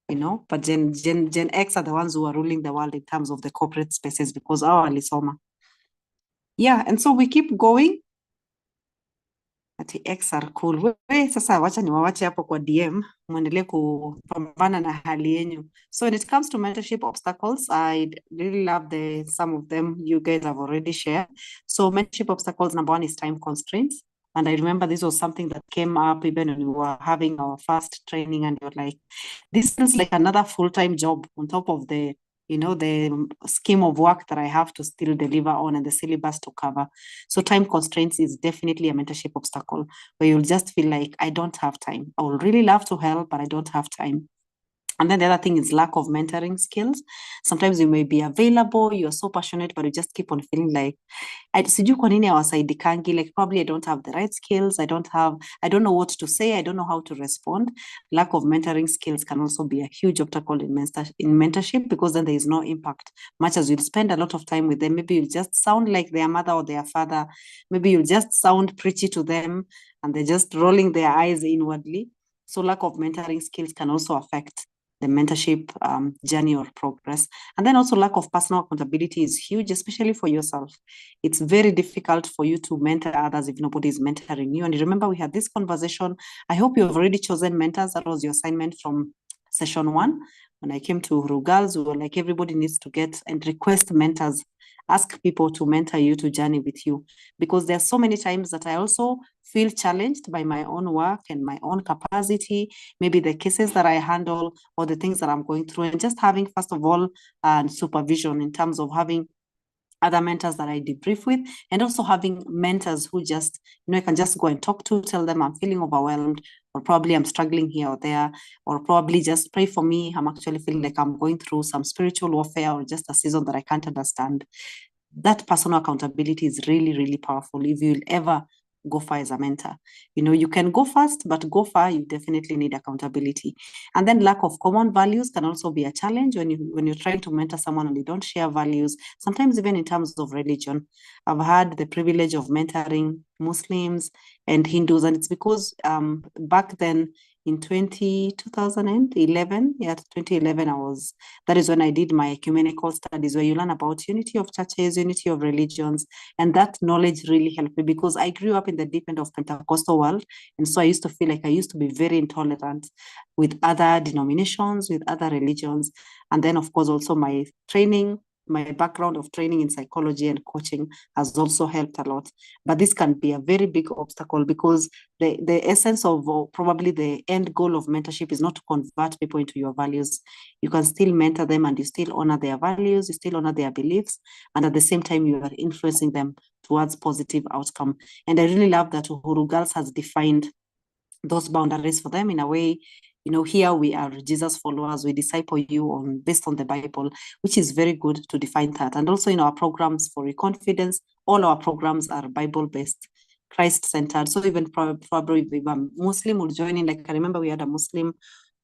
but Gen X are the ones who are ruling the world in terms of the corporate spaces because our walisoma. Yeah, and so we keep going. Ati X are cool. Sasa wacha niwawache hapo kwa DM, muendelee kupambana na hali yenyu. So when it comes to mentorship obstacles, I really love some of them you guys have already shared. So mentorship obstacles, number one is time constraints. And I remember this was something that came up even when we were having our first training, and you're like, this feels like another full-time job on top of the scheme of work that I have to still deliver on and the syllabus to cover. So time constraints is definitely a mentorship obstacle where you'll just feel like, I don't have time. I would really love to help, but I don't have time. And then the other thing is lack of mentoring skills. Sometimes you may be available, you're so passionate, but you just keep on feeling like, sijui kwa nini hawasaidikangi, like probably I don't have the right skills, I don't know what to say, I don't know how to respond. Lack of mentoring skills can also be a huge obstacle in mentorship, because then there is no impact. Much as you'll spend a lot of time with them, maybe you'll just sound like their mother or their father, maybe you'll just sound preachy to them and they're just rolling their eyes inwardly. So lack of mentoring skills can also affect the mentorship journey or progress. And then also lack of personal accountability is huge, especially for yourself. It's very difficult for you to mentor others if nobody is mentoring you. And remember, we had this conversation. I hope you have already chosen mentors. That was your assignment from session 1. When I came to Uhuru Girls, we were like, everybody needs to get and request mentors. Ask people to mentor you, to journey with you. Because there are so many times that I also feel challenged by my own work and my own capacity, maybe the cases that I handle or the things that I'm going through, and just having, first of all, supervision in terms of having other mentors that I debrief with, and also having mentors who just, I can just go and talk to, tell them I'm feeling overwhelmed, or probably I'm struggling here or there, or probably just pray for me. I'm actually feeling like I'm going through some spiritual warfare or just a season that I can't understand. That personal accountability is really, really powerful. If you'll ever go far as a mentor, you can go fast, but go far, you definitely need accountability. And then lack of common values can also be a challenge when you're trying to mentor someone and you don't share values, sometimes even in terms of religion. I've had the privilege of mentoring Muslims and Hindus, and it's because back then in 2011, 2011, that is when I did my ecumenical studies, where you learn about unity of churches, unity of religions. And that knowledge really helped me, because I grew up in the deep end of Pentecostal world. And so I used to feel like I used to be very intolerant with other denominations, with other religions. And then, of course, also my background of training in psychology and coaching has also helped a lot. But this can be a very big obstacle, because the essence of probably the end goal of mentorship is not to convert people into your values. You can still mentor them and you still honor their values, you still honor their beliefs, and at the same time you are influencing them towards positive outcome. And I really love that Uhuru Girls has defined those boundaries for them in a way. Here we are Jesus followers, we disciple you based on the Bible, which is very good to define that. And also in our programs for confidence, all our programs are Bible based, Christ centered. So even probably if a Muslim will join in, like I remember we had a Muslim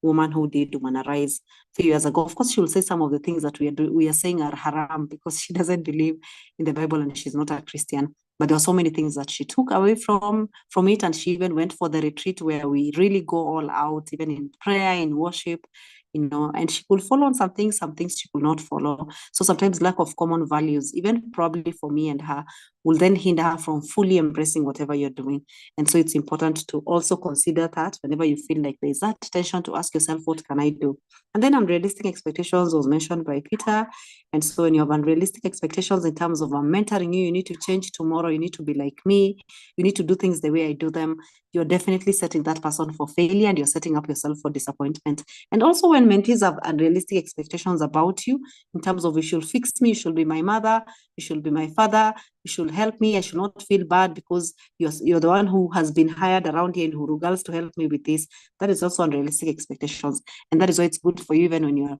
woman who did Humanize a few years ago. Of course, she will say some of the things that we are saying are haram, because she doesn't believe in the Bible and she's not a Christian. But there were so many things that she took away from it. And she even went for the retreat where we really go all out, even in prayer, in worship, and she could follow on some things she could not follow. So sometimes lack of common values, even probably for me and her, will then hinder her from fully embracing whatever you're doing. And so it's important to also consider that whenever you feel like there's that tension, to ask yourself, what can I do? And then unrealistic expectations was mentioned by Peter. And so when you have unrealistic expectations in terms of mentoring you need to change tomorrow, you need to be like me, you need to do things the way I do them, you're definitely setting that person for failure, and you're setting up yourself for disappointment. And also when mentees have unrealistic expectations about you, in terms of, you should fix me, you should be my mother, you should be my father, you should help me, I should not feel bad because you're the one who has been hired around here in Uhuru Girls to help me with this. That is also unrealistic expectations. And that is why it's good for you, even when you're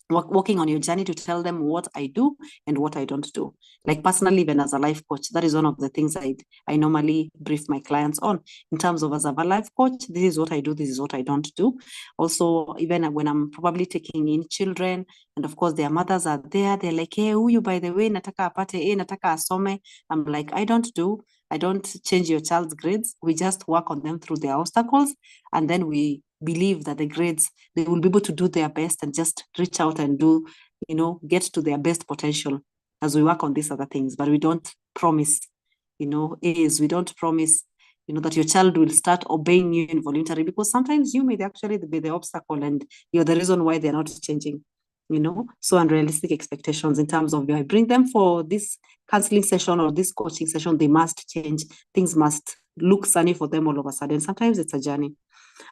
working on your journey to tell them what I do and what I don't do. Like personally, even as a life coach, that is one of the things I normally brief my clients on in terms of as a life coach, this is what I do, this is what I don't do. Also, even when I'm probably taking in children, and of course their mothers are there, they're like, hey, huyu by the way, nataka apate, nataka asome. I'm like, I don't change your child's grades. We just work on them through their obstacles, and then we believe that the grades, they will be able to do their best and just reach out and do, get to their best potential as we work on these other things. But we don't promise, we don't promise, that your child will start obeying you involuntarily, because sometimes you may actually be the obstacle and you're the reason why they're not changing, so unrealistic expectations in terms of, I bring them for this counseling session or this coaching session, they must change. Things must look sunny for them all of a sudden. Sometimes it's a journey.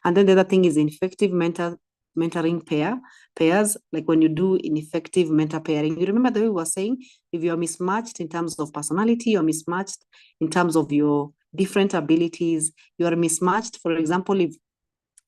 And then the other thing is ineffective mentoring pairs. Like when you do ineffective mentor pairing, you remember the way we were saying, if you're mismatched in terms of personality, you're mismatched in terms of your different abilities, you are mismatched. For example, if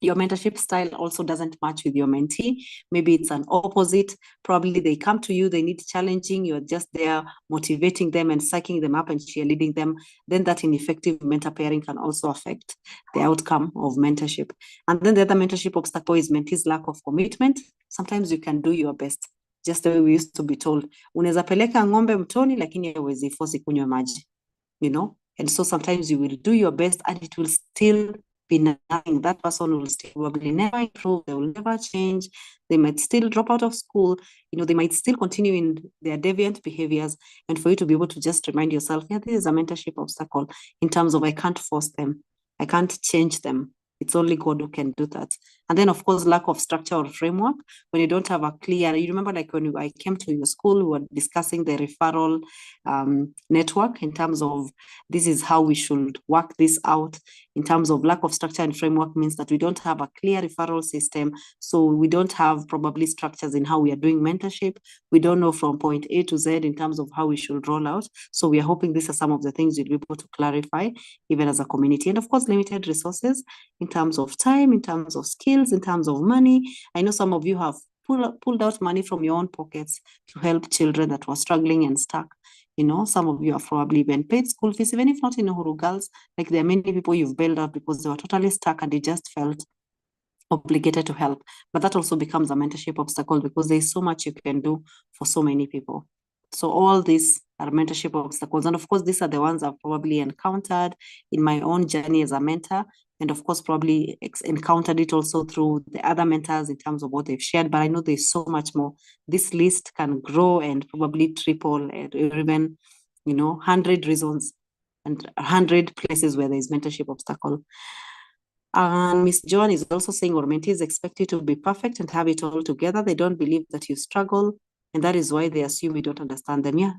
your mentorship style also doesn't match with your mentee, maybe it's an opposite. Probably they come to you, they need challenging, you're just there motivating them and psyching them up and cheerleading them. Then that ineffective mentor pairing can also affect the outcome of mentorship. And then the other mentorship obstacle is mentee's lack of commitment. Sometimes you can do your best, just the way we used to be told, unaweza peleka ng'ombe mtoni lakini hauwezi force kunywa maji, and so sometimes you will do your best and it will still be nothing. That person will still probably never improve, they will never change, they might still drop out of school, they might still continue in their deviant behaviors. And for you to be able to just remind yourself, yeah, this is a mentorship obstacle in terms of I can't force them, I can't change them, it's only God who can do that. And then, of course, lack of structure or framework. When you don't have a clear, you remember like when I came to your school, we were discussing the referral network in terms of this is how we should work this out. In terms of lack of structure and framework means that we don't have a clear referral system. So we don't have probably structures in how we are doing mentorship. We don't know from point A to Z in terms of how we should roll out. So we are hoping these are some of the things you'll be able to clarify even as a community. And of course, limited resources in terms of time, in terms of skills, in terms of money. I know some of you have pulled out money from your own pockets to help children that were struggling and stuck. Some of you have probably been paid school fees, even if not in Uhuru Girls. Like there are many people you've bailed out because they were totally stuck and they just felt obligated to help. But that also becomes a mentorship obstacle because there's so much you can do for so many people. So all these are mentorship obstacles. And of course, these are the ones I've probably encountered in my own journey as a mentor. And of course, probably encountered it also through the other mentors in terms of what they've shared. But I know there's so much more. This list can grow and probably triple, and even, 100 reasons and 100 places where there's mentorship obstacle. And Miss Joan is also saying our mentees expect you to be perfect and have it all together. They don't believe that you struggle, and that is why they assume you don't understand them. Yeah,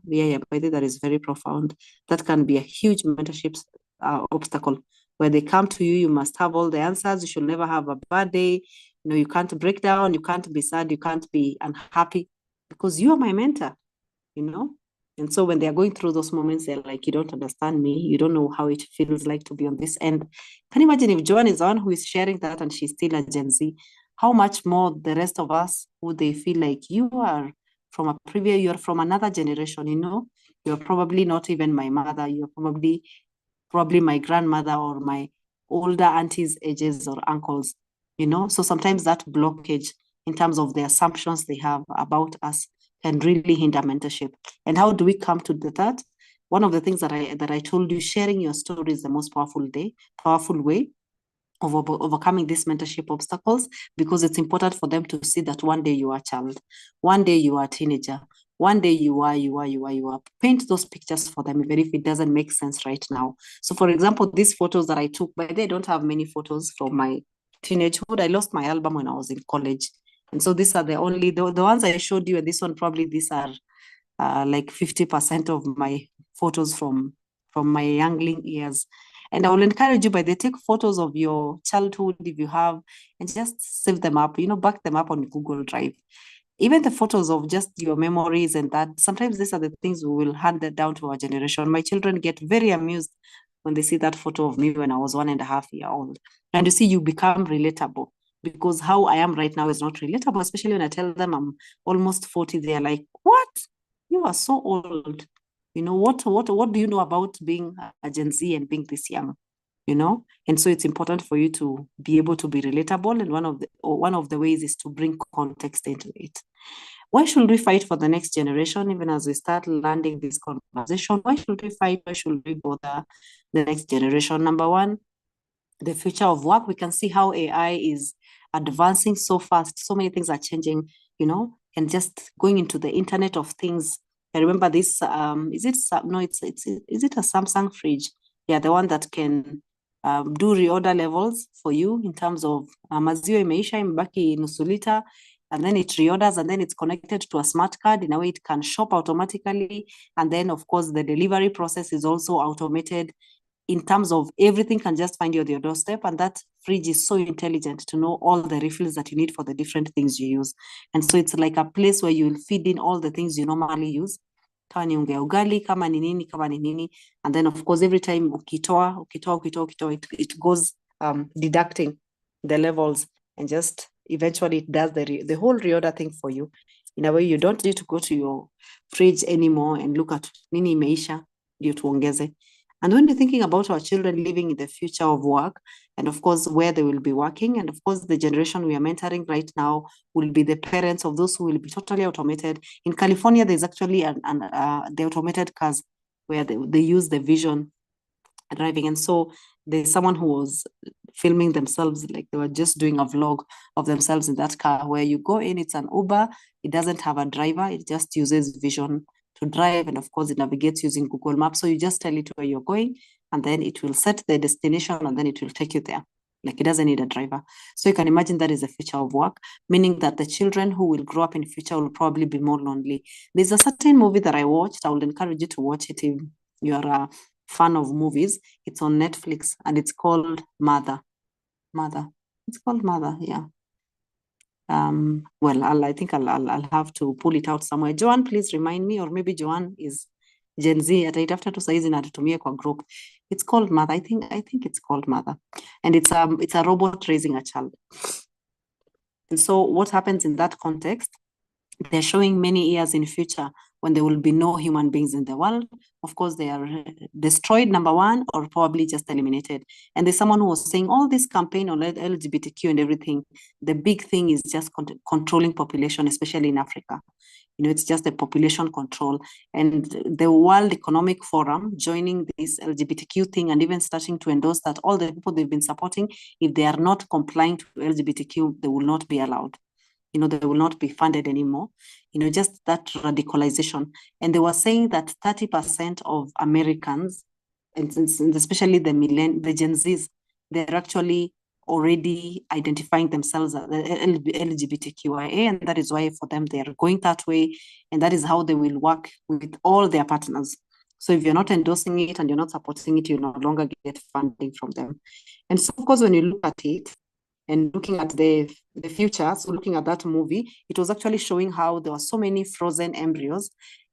by the way, that is very profound. That can be a huge mentorship obstacle. Where they come to you, you must have all the answers. You should never have a bad day. You can't break down. You can't be sad. You can't be unhappy because you are my mentor. And so when they're going through those moments, they're like, you don't understand me. You don't know how it feels like to be on this end. Can you imagine if Joan is on who is sharing that and she's still a Gen Z? How much more the rest of us would they feel like you are from a previous, you're from another generation, You're probably not even my mother. You're probably my grandmother or my older aunties' ages or uncles, So sometimes that blockage in terms of the assumptions they have about us can really hinder mentorship. And how do we come to that? One of the things that I told you, sharing your story is the most powerful way of overcoming these mentorship obstacles, because it's important for them to see that one day you are a child, one day you are a teenager, one day you are. Paint those pictures for them, even if it doesn't make sense right now. So for example, these photos that I took, but they don't have many photos from my teenagehood. I lost my album when I was in college. And so these are the ones I showed you, and this one probably these are like 50% of my photos from my youngling years. And I will encourage you, by the take photos of your childhood if you have, and just save them up, back them up on Google Drive. Even the photos of just your memories, and that sometimes these are the things we will hand that down to our generation. My children get very amused when they see that photo of me when I was 1.5 years old. And you see, you become relatable because how I am right now is not relatable, especially when I tell them I'm almost 40. They're like, what? You are so old. You know, what do you know about being a Gen Z and being this young? You know, and so it's important for you to be able to be relatable, and one of the ways is to bring context into it. Why should we fight for the next generation? Even as we start landing this conversation, why should we fight? Why should we bother the next generation? Number one, the future of work. We can see how AI is advancing so fast. So many things are changing, you know, and just going into the Internet of Things. I remember this. Is it no? Is it a Samsung fridge? Yeah, the one that can do reorder levels for you in terms of maziwa imeisha imebaki nusu liter, and then it reorders, and then it's connected to a smart card in a way it can shop automatically, and then of course the delivery process is also automated in terms of everything can just find you at your doorstep. And that fridge is so intelligent to know all the refills that you need for the different things you use. And so it's like a place where you'll feed in all the things you normally use. Kama ni unga ugali, kama ni nini, kama ni nini. And then of course, every time ukitoa, it goes deducting the levels, and just eventually it does the whole reorder thing for you. In a way, you don't need to go to your fridge anymore and look at nini imeisha, ndio tuongeze. And when you're thinking about our children living in the future of work, and of course, where they will be working, and of course, the generation we are mentoring right now will be the parents of those who will be totally automated. In California, there's actually the automated cars where they use the vision driving. And so there's someone who was filming themselves, like they were just doing a vlog of themselves in that car where you go in, it's an Uber, it doesn't have a driver, it just uses vision to drive, and of course it navigates using Google Maps. So you just tell it where you're going, and then it will set the destination, and then it will take you there. Like it doesn't need a driver. So you can imagine that is the future of work, meaning that the children who will grow up in the future will probably be more lonely. There's a certain movie that I watched. I would encourage you to watch it if you're a fan of movies. It's on Netflix and it's called Mother. It's called Mother, yeah. Well, I think I'll have to pull it out somewhere. Joanne, please remind me, or maybe Joanne is Gen Z. Ataitafuta tu saizi na tutumie kwa group. It's called Mother. I think it's called Mother, and it's a robot raising a child. And so what happens in that context? They're showing many years in future when there will be no human beings in the world. Of course, they are destroyed, number one, or probably just eliminated. And there's someone who was saying all this campaign on LGBTQ and everything, the big thing is just controlling population, especially in Africa. You know, it's just the population control. And the World Economic Forum joining this LGBTQ thing and even starting to endorse that all the people they've been supporting, if they are not complying to LGBTQ, they will not be allowed. You know, they will not be funded anymore. You know, just that radicalization. And they were saying that 30% of Americans, and especially the Gen Zs, they're actually already identifying themselves as LGBTQIA, and that is why for them they are going that way, and that is how they will work with all their partners. So if you're not endorsing it and you're not supporting it, you no longer get funding from them. And so, of course, when you look at it, and looking at the future, so looking at that movie, it was actually showing how there were so many frozen embryos.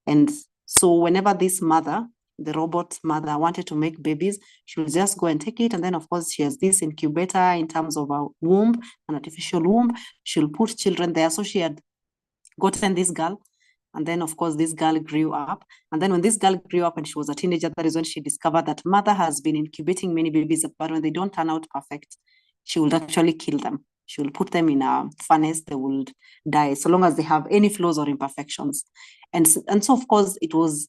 And so whenever this mother, the robot mother, wanted to make babies, she would just go and take it. And then, of course, she has this incubator in terms of a womb, an artificial womb. She'll put children there. So she had gotten this girl. And then, of course, this girl grew up. And then when this girl grew up and she was a teenager, that is when she discovered that mother has been incubating many babies, but when they don't turn out perfect, she will actually kill them. She will put them in a furnace, they will die, so long as they have any flaws or imperfections. And so of course, it was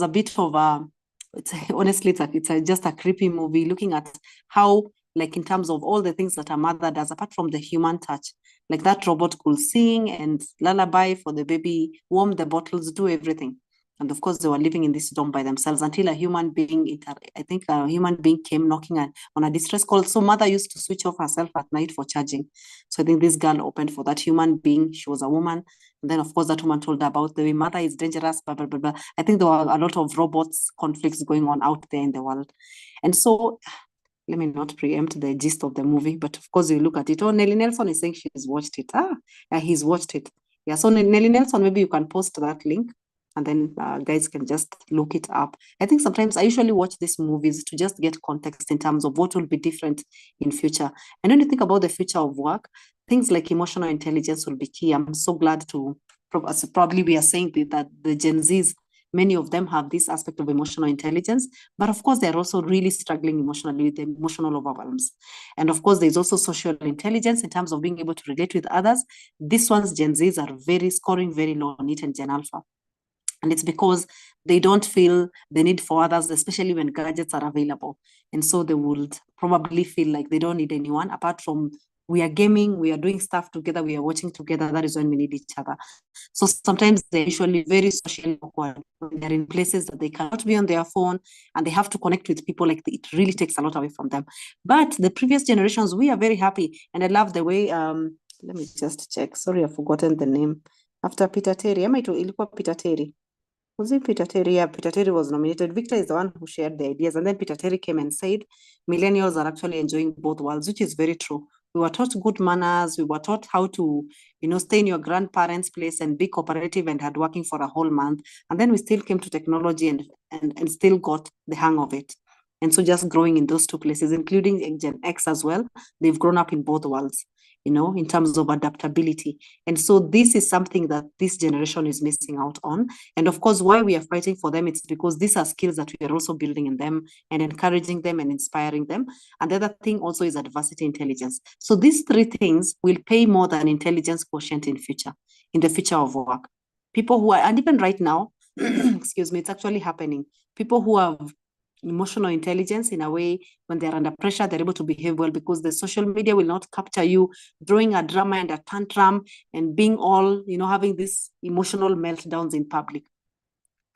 a bit of honestly, it's just a creepy movie looking at how, like in terms of all the things that a mother does, apart from the human touch, like that robot could sing and lullaby for the baby, warm the bottles, do everything. And of course, they were living in this dome by themselves until a human being, came knocking on a distress call. So mother used to switch off herself at night for charging. So I think this girl opened for that human being. She was a woman. And then, of course, that woman told her about the way mother is dangerous, blah, blah, blah, blah. I think there were a lot of robots conflicts going on out there in the world. And so let me not preempt the gist of the movie, but of course you look at it. Oh, Nelly Nelson is saying she's watched it. Yeah, he's watched it. Yeah, so Nelly Nelson, maybe you can post that link and then guys can just look it up. I think sometimes I usually watch these movies to just get context in terms of what will be different in future. And when you think about the future of work, things like emotional intelligence will be key. I'm so glad to probably we are saying that the Gen Zs, many of them have this aspect of emotional intelligence, but of course they're also really struggling emotionally with the emotional overwhelms. And of course there's also social intelligence in terms of being able to relate with others. These ones, Gen Zs, are scoring very low on it and Gen Alpha. And it's because they don't feel the need for others, especially when gadgets are available. And so they would probably feel like they don't need anyone apart from we are gaming, we are doing stuff together, we are watching together. That is when we need each other. So sometimes they're usually very socially awkward when they're in places that they cannot be on their phone and they have to connect with people. Like it really takes a lot away from them. But the previous generations, we are very happy. And I love the way, let me just check. Sorry, I've forgotten the name. After Peter Terry, ilikuwa Peter Terry. Was it Peter Terry? Yeah, Peter Terry was nominated. Victor is the one who shared the ideas. And then Peter Terry came and said, millennials are actually enjoying both worlds, which is very true. We were taught good manners. We were taught how to, stay in your grandparents' place and be cooperative and hardworking for a whole month. And then we still came to technology and still got the hang of it. And so just growing in those two places, including Gen X as well, they've grown up in both worlds, in terms of adaptability. And so this is something that this generation is missing out on. And of course, why we are fighting for them, it's because these are skills that we are also building in them and encouraging them and inspiring them. And the other thing also is adversity intelligence. So these three things will pay more than intelligence quotient in the future of work. People who are, and even right now, excuse me, it's actually happening. People who have emotional intelligence in a way, when they're under pressure, they're able to behave well because the social media will not capture you throwing a drama and a tantrum and being all, having these emotional meltdowns in public.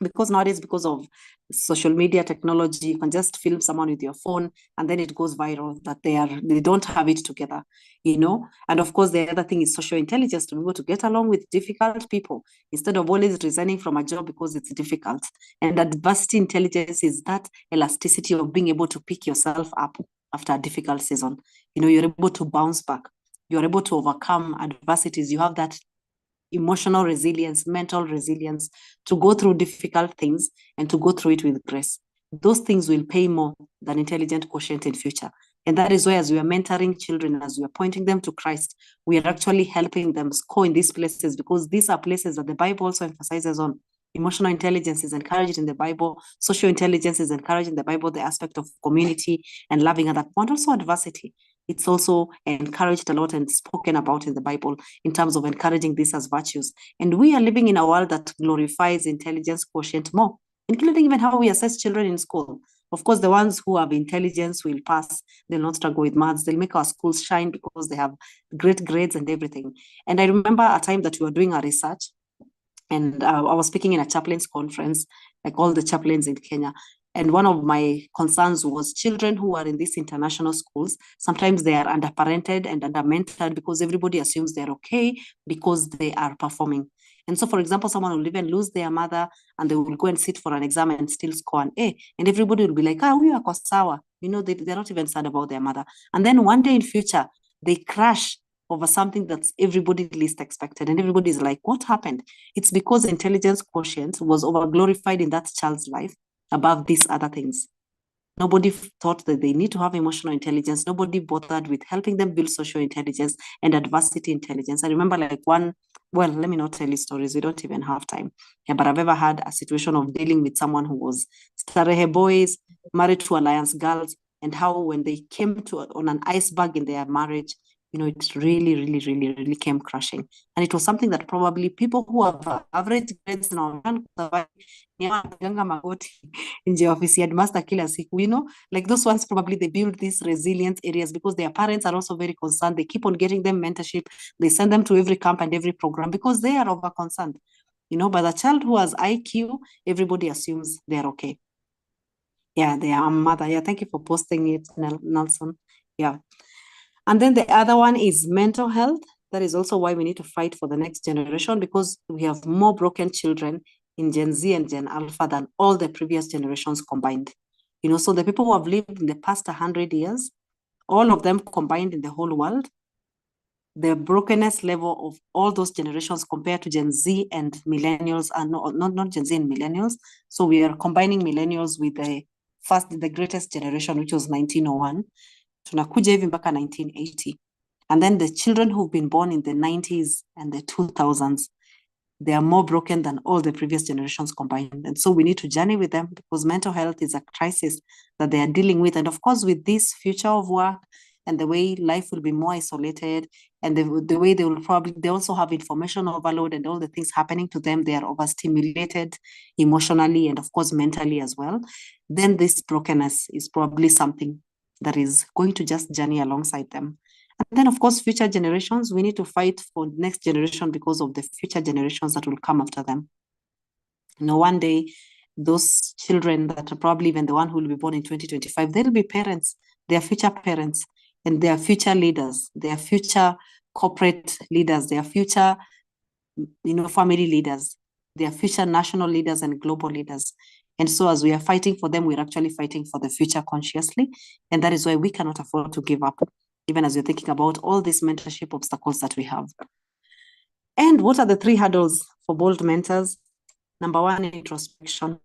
Because nowadays, because of social media technology, you can just film someone with your phone and then it goes viral that they don't have it together, And of course, the other thing is social intelligence, to be able to get along with difficult people instead of always resigning from a job because it's difficult. And adversity intelligence is that elasticity of being able to pick yourself up after a difficult season. You're able to bounce back. You're able to overcome adversities. You have that emotional resilience, mental resilience to go through difficult things and to go through it with grace. Those things will pay more than intelligent quotient in future. And that is why, as we are mentoring children, as we are pointing them to Christ, we are actually helping them score in these places because these are places that the Bible also emphasizes on. Emotional intelligence is encouraged in the Bible. Social intelligence is encouraged in the Bible, the aspect of community and loving other, but also adversity. It's also encouraged a lot and spoken about in the Bible in terms of encouraging this as virtues. And we are living in a world that glorifies intelligence quotient more, including even how we assess children in school. Of course, the ones who have intelligence will pass. They'll not struggle with maths. They'll make our schools shine because they have great grades and everything. And I remember a time that we were doing a research and I was speaking in a chaplains conference, like all the chaplains in Kenya. And one of my concerns was children who are in these international schools. Sometimes they are underparented and undermentored because everybody assumes they're okay because they are performing. And so, for example, someone will even lose their mother and they will go and sit for an exam and still score an A. And everybody will be like, we are kosawa. They're not even sad about their mother. And then one day in future, they crash over something that's everybody least expected. And everybody's like, what happened? It's because intelligence quotient was over glorified in that child's life above these other things. Nobody thought that they need to have emotional intelligence. Nobody bothered with helping them build social intelligence and adversity intelligence. I remember let me not tell you stories. We don't even have time. Yeah, but I've ever had a situation of dealing with someone who was Starehe boys, married to Alliance girls, and how when they came on an iceberg in their marriage, it really, really, really, really came crashing. And it was something that probably people who have average grades now nje ya ofisi headmaster kila siku, like those ones probably they build these resilient areas because their parents are also very concerned. They keep on getting them mentorship. They send them to every camp and every program because they are over concerned. But the child who has IQ, everybody assumes they're okay. Yeah, they are a mother. Yeah, thank you for posting it, Nelson. Yeah. And then the other one is mental health. That is also why we need to fight for the next generation because we have more broken children in Gen Z and Gen Alpha than all the previous generations combined. So the people who have lived in the past 100 years, all of them combined in the whole world, the brokenness level of all those generations compared to Gen Z and millennials, are not Gen Z and millennials. So we are combining millennials with the greatest generation, which was 1901. Tunakuja hivi mpaka 1980. And then the children who've been born in the 90s and the 2000s, they are more broken than all the previous generations combined. And so we need to journey with them, because mental health is a crisis that they are dealing with. And of course, with this future of work and the way life will be more isolated, and the way they also have information overload and all the things happening to them, they are overstimulated emotionally and of course mentally as well. Then this brokenness is probably something that is going to just journey alongside them. And then, of course, future generations, we need to fight for next generation because of the future generations that will come after them. One day, those children that are probably even the one who will be born in 2025, they'll be parents. They are future parents, and they are future leaders. They are future corporate leaders. They are future, family leaders. They are future national leaders and global leaders. And so as we are fighting for them, we're actually fighting for the future consciously. And that is why we cannot afford to give up, even as we're thinking about all these mentorship obstacles that we have. And what are the 3 hurdles for bold mentors? Number 1, introspection.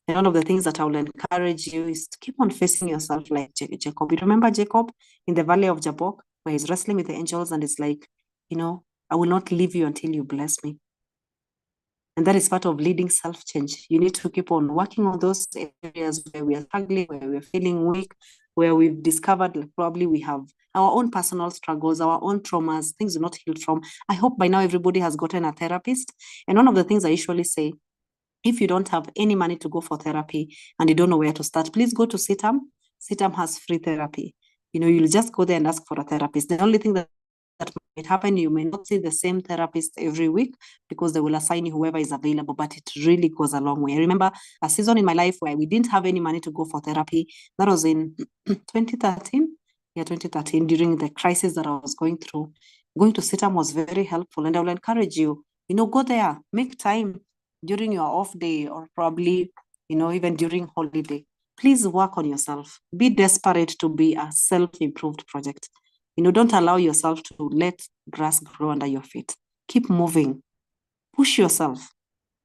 And one of the things that I will encourage you is to keep on facing yourself like Jacob. You remember Jacob in the valley of Jabbok, where he's wrestling with the angels and it's like, I will not leave you until you bless me. And that is part of leading self-change. You need to keep on working on those areas where we are struggling, where we're feeling weak, where we've discovered probably we have our own personal struggles, our own traumas, things we're not healed from. I hope by now everybody has gotten a therapist. And one of the things I usually say, if you don't have any money to go for therapy and you don't know where to start, please go to CITAM. CITAM has free therapy. You'll just go there and ask for a therapist. The only thing that might happen, you may not see the same therapist every week because they will assign you whoever is available, but it really goes a long way. I remember a season in my life where we didn't have any money to go for therapy. That was in 2013. Yeah, 2013, during the crisis that I was going through. Going to CITAM was very helpful, and I will encourage you, go there, make time during your off day, or probably, even during holiday. Please work on yourself. Be desperate to be a self-improved project. Don't allow yourself to let grass grow under your feet. Keep moving. Push yourself.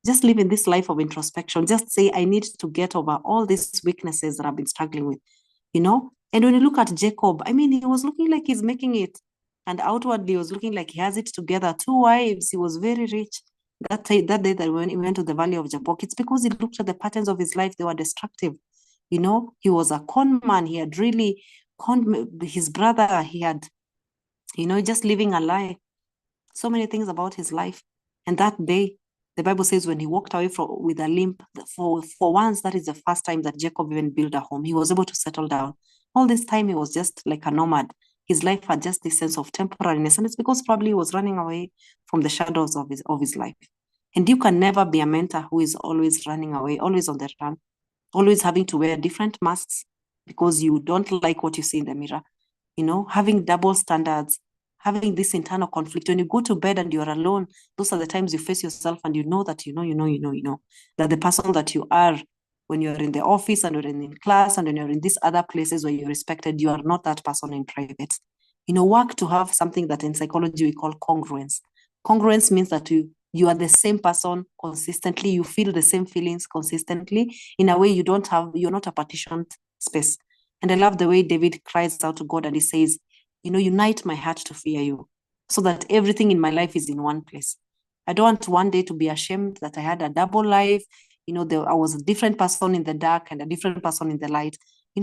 Just live in this life of introspection. Just say, I need to get over all these weaknesses that I've been struggling with. And when you look at Jacob, he was looking like he's making it. And outwardly, he was looking like he has it together. 2 wives, he was very rich. That day that when he went to the valley of Jabbok, it's because he looked at the patterns of his life. They were destructive. He was a con man. He had really conned his brother. He had, just living a lie. So many things about his life. And that day, the Bible says when he walked away with a limp, for once, that is the first time that Jacob even built a home. He was able to settle down. All this time, he was just like a nomad. His life had just this sense of temporariness. And it's because probably he was running away from the shadows of his life. And you can never be a mentor who is always running away, always on the run, always having to wear different masks because you don't like what you see in the mirror. Having double standards, having this internal conflict. When you go to bed and you're alone, those are the times you face yourself and you know that that the person that you are when you're in the office and you're in class and when you're in these other places where you're respected, you are not that person in private. Work to have something that in psychology we call congruence. Congruence means that you are the same person consistently, you feel the same feelings consistently. In a way, you're not a partitioned space. And I love the way David cries out to God and he says, unite my heart to fear you so that everything in my life is in one place. I don't want one day to be ashamed that I had a double life. I was a different person in the dark and a different person in the light.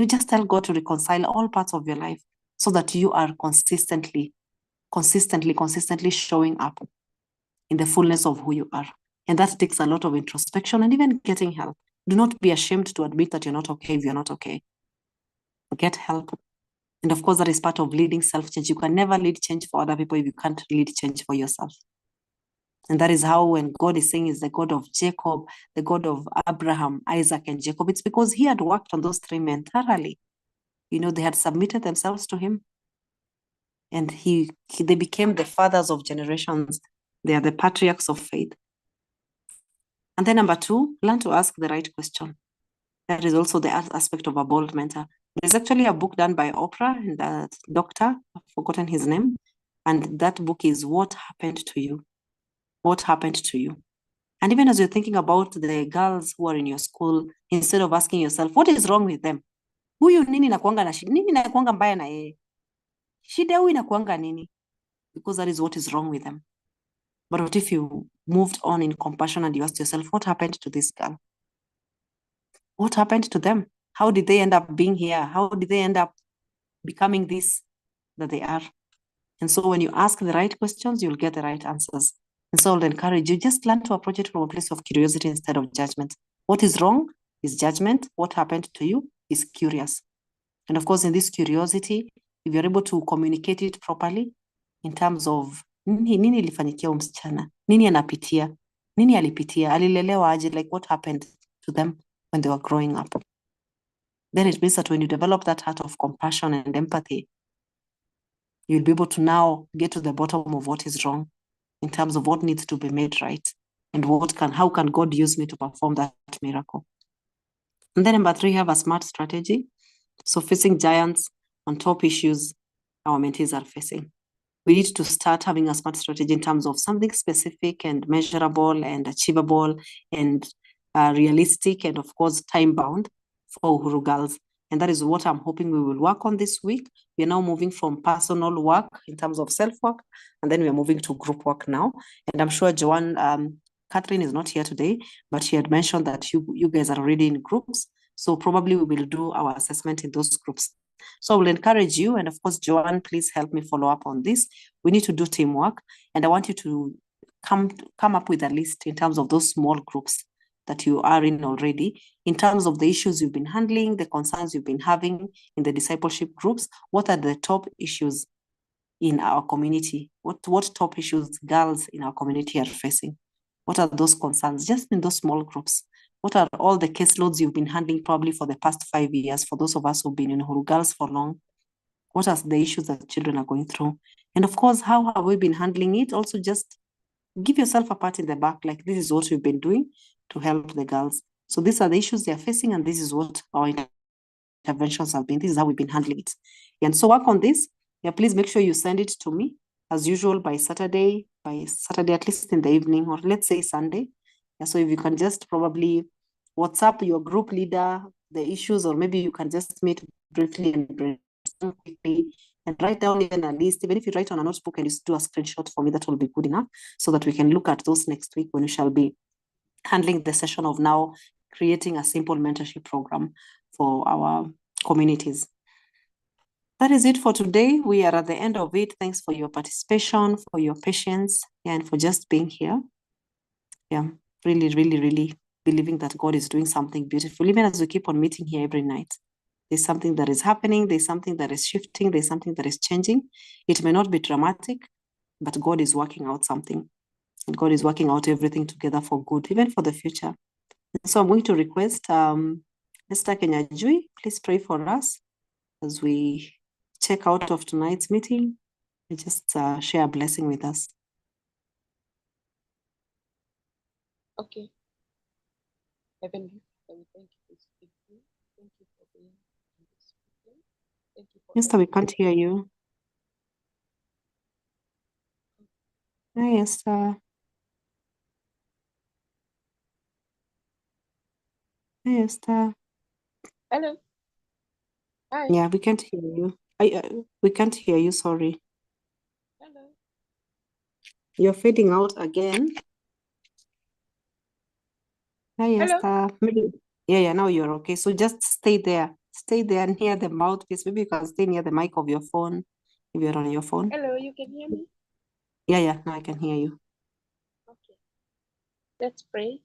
Just tell God to reconcile all parts of your life so that you are consistently showing up in the fullness of who you are. And that takes a lot of introspection and even getting help. Do not be ashamed to admit that you're not okay if you're not okay. Get help. And of course, that is part of leading self-change. You can never lead change for other people if you can't lead change for yourself. And that is how when God is saying is the God of Jacob, the God of Abraham, Isaac, and Jacob, it's because he had worked on those 3 men thoroughly. They had submitted themselves to him. And they became the fathers of generations. They are the patriarchs of faith. And then number 2, learn to ask the right question. That is also the aspect of a bold mentor. There's actually a book done by Oprah and that doctor, I've forgotten his name. And that book is What Happened to You? What happened to you? And even as you're thinking about the girls who are in your school, instead of asking yourself, what is wrong with them? Huyu nini nakuanga na shida? Nini nakuanga mbaya na yeye? Shida huyu inakuanga nini? Because that is what is wrong with them. But what if you moved on in compassion and you asked yourself, what happened to this girl? What happened to them? How did they end up being here? How did they end up becoming this that they are? And so when you ask the right questions, you'll get the right answers. And so I'll encourage you, just learn to approach it from a place of curiosity instead of judgment. What is wrong is judgment. What happened to you is curious. And of course, in this curiosity, if you're able to communicate it properly in terms of nini ilifanyikia huyu msichana, nini anapitia, nini alipitia, alilelewa aje, like what happened to them when they were growing up. Then it means that when you develop that heart of compassion and empathy, you'll be able to now get to the bottom of what is wrong in terms of what needs to be made right and how can God use me to perform that miracle. And then number 3, have a smart strategy. So facing giants on top issues our mentees are facing. We need to start having a smart strategy in terms of something specific and measurable and achievable and realistic and of course time bound for Uhuru girls. And that is what I'm hoping we will work on this week. We are now moving from personal work in terms of self-work, and then we are moving to group work now. And I'm sure Joanne, Catherine is not here today, but she had mentioned that you guys are already in groups. So probably we will do our assessment in those groups. So I will encourage you, and of course, Joanne, please help me follow up on this. We need to do teamwork, and I want you to come up with a list in terms of those small groups that you are in already, in terms of the issues you've been handling, the concerns you've been having in the discipleship groups. What are the top issues in our community? What top issues girls in our community are facing? What are those concerns just in those small groups? What are all the caseloads you've been handling probably for the past 5 years, for those of us who've been in Uhuru Girls for long? What are the issues that children are going through? And of course, how have we been handling it? Also, just give yourself a pat in the back, like this is what we've been doing to help the girls. So these are the issues they're facing, and this is what our interventions have been. This is how we've been handling it. And so work on this. Yeah, please make sure you send it to me as usual by Saturday, at least in the evening, or let's say Sunday. Yeah, so if you can just probably WhatsApp your group leader the issues, or maybe you can just meet briefly and brainstorm quickly and write down even a list. Even if you write on a notebook and you do a screenshot for me, that will be good enough so that we can look at those next week when we shall be handling the session of now creating a simple mentorship program for our communities. That is it for today. We are at the end of it. Thanks for your participation, for your patience, and for just being here. Yeah, really, really, really believing that God is doing something beautiful, even as we keep on meeting here every night. There's something that is happening. There's something that is shifting. There's something that is changing. It may not be dramatic, but God is working out something. And God is working out everything together for good, even for the future. And so I'm going to request Mr. Kenyajui, please pray for us as we check out of tonight's meeting and just share a blessing with us. Okay. Heavenly Father, we thank you for this evening. Thank you for being in this meeting. Thank you for Esther, we can't hear you. Hi, Esther. Hi, Esther. Hello. Hi. Yeah, we can't hear you. We can't hear you, sorry. Hello. You're fading out again. Hi, Hello. Esther. Maybe, yeah, now you're okay. So just stay there. Stay there near the mouthpiece. Maybe you can stay near the mic of your phone if you're on your phone. Hello, you can hear me? Yeah, now I can hear you. Okay. Let's pray.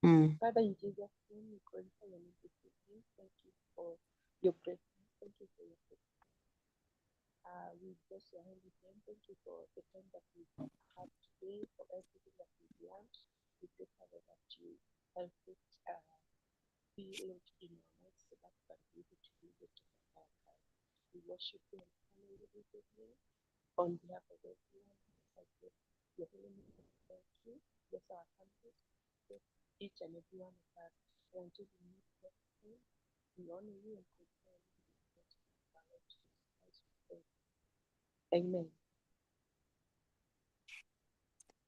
Mm. Father, in Jesus' name, we glorify your name this evening. Thank you for your presence. Thank you for your presence. We bless your holy name. Thank you for the time that we have today, for everything that we've learned. We pray, Father, that you help it feel it in our minds so that we can be able to use it to help our lives. We worship you and honor you this evening on behalf of everyone. I pray your holy name. Thank you. Bless our families. Bless each and every one of us. Until we meet next time, we honor you and glorify you in the name of our Lord Jesus Christ. Amen.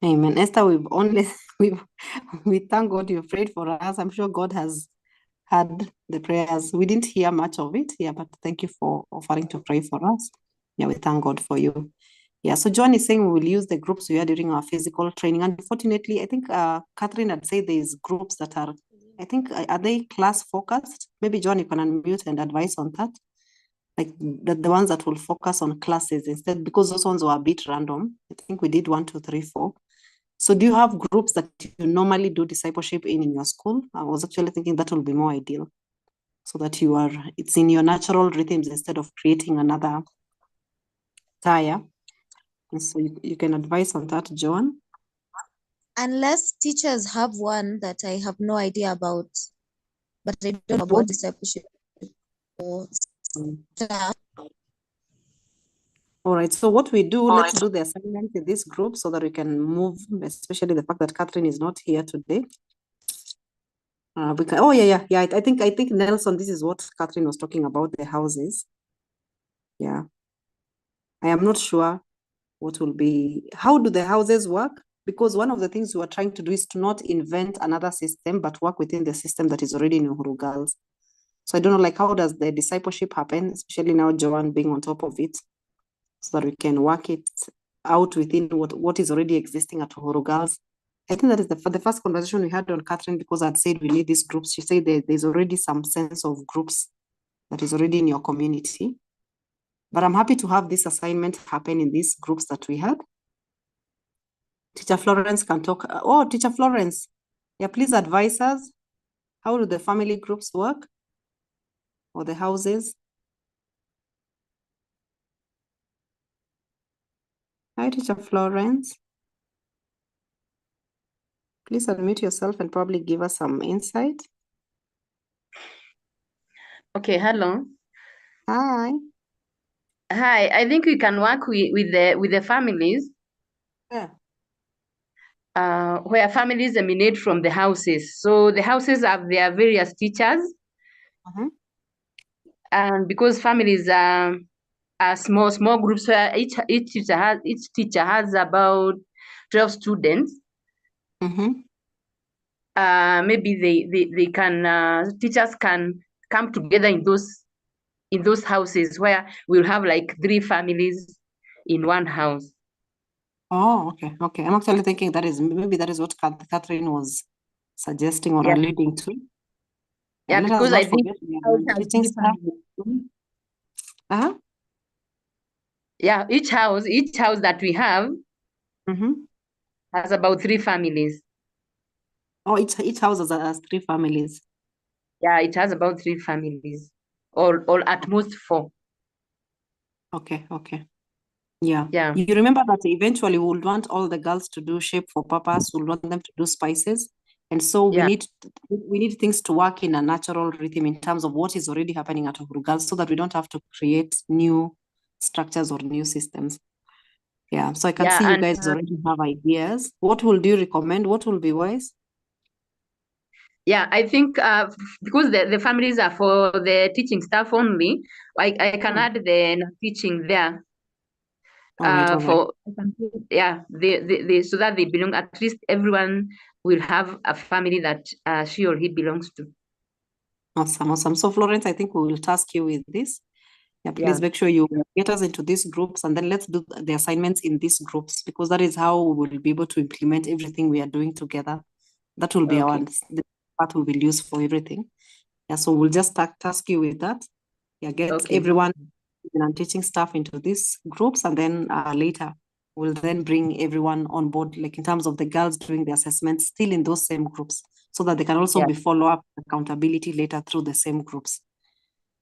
Amen. Esther, we've only we thank God you prayed for us. I'm sure God has heard the prayers. We didn't hear much of it, yeah, but thank you for offering to pray for us. Yeah, we thank God for you. Yeah, so John is saying we will use the groups we had during our physical training. Unfortunately, I think Catherine had said there's groups that are, I think, are they class focused? Maybe John, you can unmute and advise on that. Like the ones that will focus on classes instead, because those ones were a bit random. I think we did 1, 2, 3, 4. So do you have groups that you normally do discipleship in your school? I was actually thinking that will be more ideal, so that it's in your natural rhythms instead of creating another tire. And so you can advise on that, Joan. Unless teachers have one that I have no idea about, but I don't know What? about discipleship or staff. All right, so what we do, let's do the assignment in this group so that we can move, especially the fact that Catherine is not here today. We can, oh yeah. I think Nelson, this is what Catherine was talking about, the houses. Yeah. I am not sure how do the houses work? Because one of the things we are trying to do is to not invent another system, but work within the system that is already in Uhuru Girls. So I don't know, like, how does the discipleship happen, especially now Joanne being on top of it, so that we can work it out within what is already existing at Uhuru Girls. I think that is the first conversation we had on Catherine, because I'd said we need these groups. She said there's already some sense of groups that is already in your community. But I'm happy to have this assignment happen in these groups that we had. Teacher Florence can talk. Oh, Teacher Florence, yeah, please advise us. How do the family groups work, or the houses? Hi, Teacher Florence. Please unmute yourself and probably give us some insight. Okay, hello. Hi. Hi, I think we can work with the families. Yeah. Where families emanate from the houses. So the houses have their various teachers. And because families are small groups where each teacher has about 12 students. Maybe they can teachers can come together in those houses where we'll have like 3 families in one house. Oh, okay. I'm actually thinking maybe that is what Catherine was suggesting or alluding to. Yeah, let us because not I think forget we are teaching staff. Yeah, each house that we have has about 3 families. Oh, each house has 3 families. Yeah, it has about 3 families, or at most 4. Okay. Yeah. Yeah. You remember that eventually we would want all the girls to do shape for purpose. We want them to do spices. And so we need things to work in a natural rhythm in terms of what is already happening at Uhuru Girls, so that we don't have to create new structures or new systems. Yeah. So I can see you guys already have ideas. What do you recommend? What will be wise? Yeah, I think because the families are for the teaching staff only, I can add the teaching there. All right. So that they belong, at least everyone will have a family that she or he belongs to. Awesome. So Florence, I think we will task you with this. Yeah, please make sure you get us into these groups, and then let's do the assignments in these groups, because that is how we will be able to implement everything we are doing together. That will be the part we will use for everything. Yeah, so we'll just task you with that. Yeah, get everyone and teaching staff into these groups, and then later we'll then bring everyone on board, like in terms of the girls doing the assessments still in those same groups, so that they can also be follow-up accountability later through the same groups.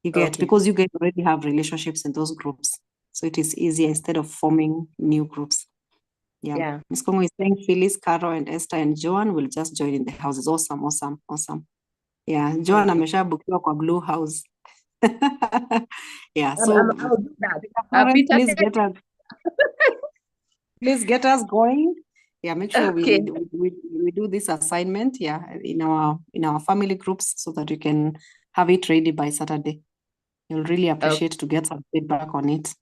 You get, because you guys already have relationships in those groups. So it is easier instead of forming new groups. Yeah. Ms. Kongo is saying Phyllis, Carol, and Esther and Joan will just join in the houses. Awesome. Yeah, Joan ameshabukiwa kwa blue house. Yeah, so I'll do that. Please get us going. Yeah, make sure we do this assignment, in our family groups, so that we can have it ready by Saturday. You'll really appreciate to get some feedback on it.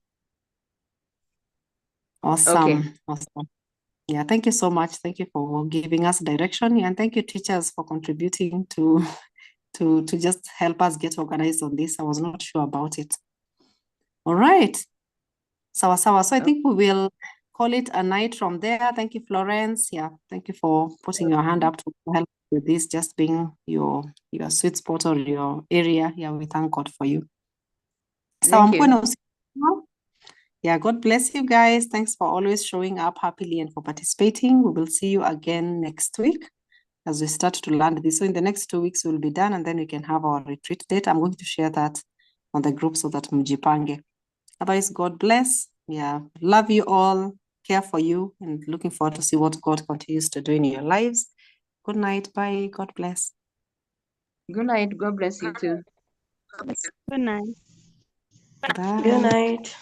Awesome. Yeah, thank you so much. Thank you for giving us direction. And thank you, teachers, for contributing to just help us get organized on this. I was not sure about it. All right. Sawa. So I think we will call it a night from there. Thank you, Florence. Yeah, thank you for putting your hand up to help with this, just being your sweet spot or your area. Yeah, we thank God for you. Thank you. Yeah, God bless you guys. Thanks for always showing up happily and for participating. We will see you again next week as we start to learn this. So in the next 2 weeks, we'll be done and then we can have our retreat date. I'm going to share that on the group so that mjipange. Otherwise, God bless. Yeah, love you all, care for you, and looking forward to see what God continues to do in your lives. Good night. Bye. God bless. Good night. God bless you too. Good night. Bye. Good night.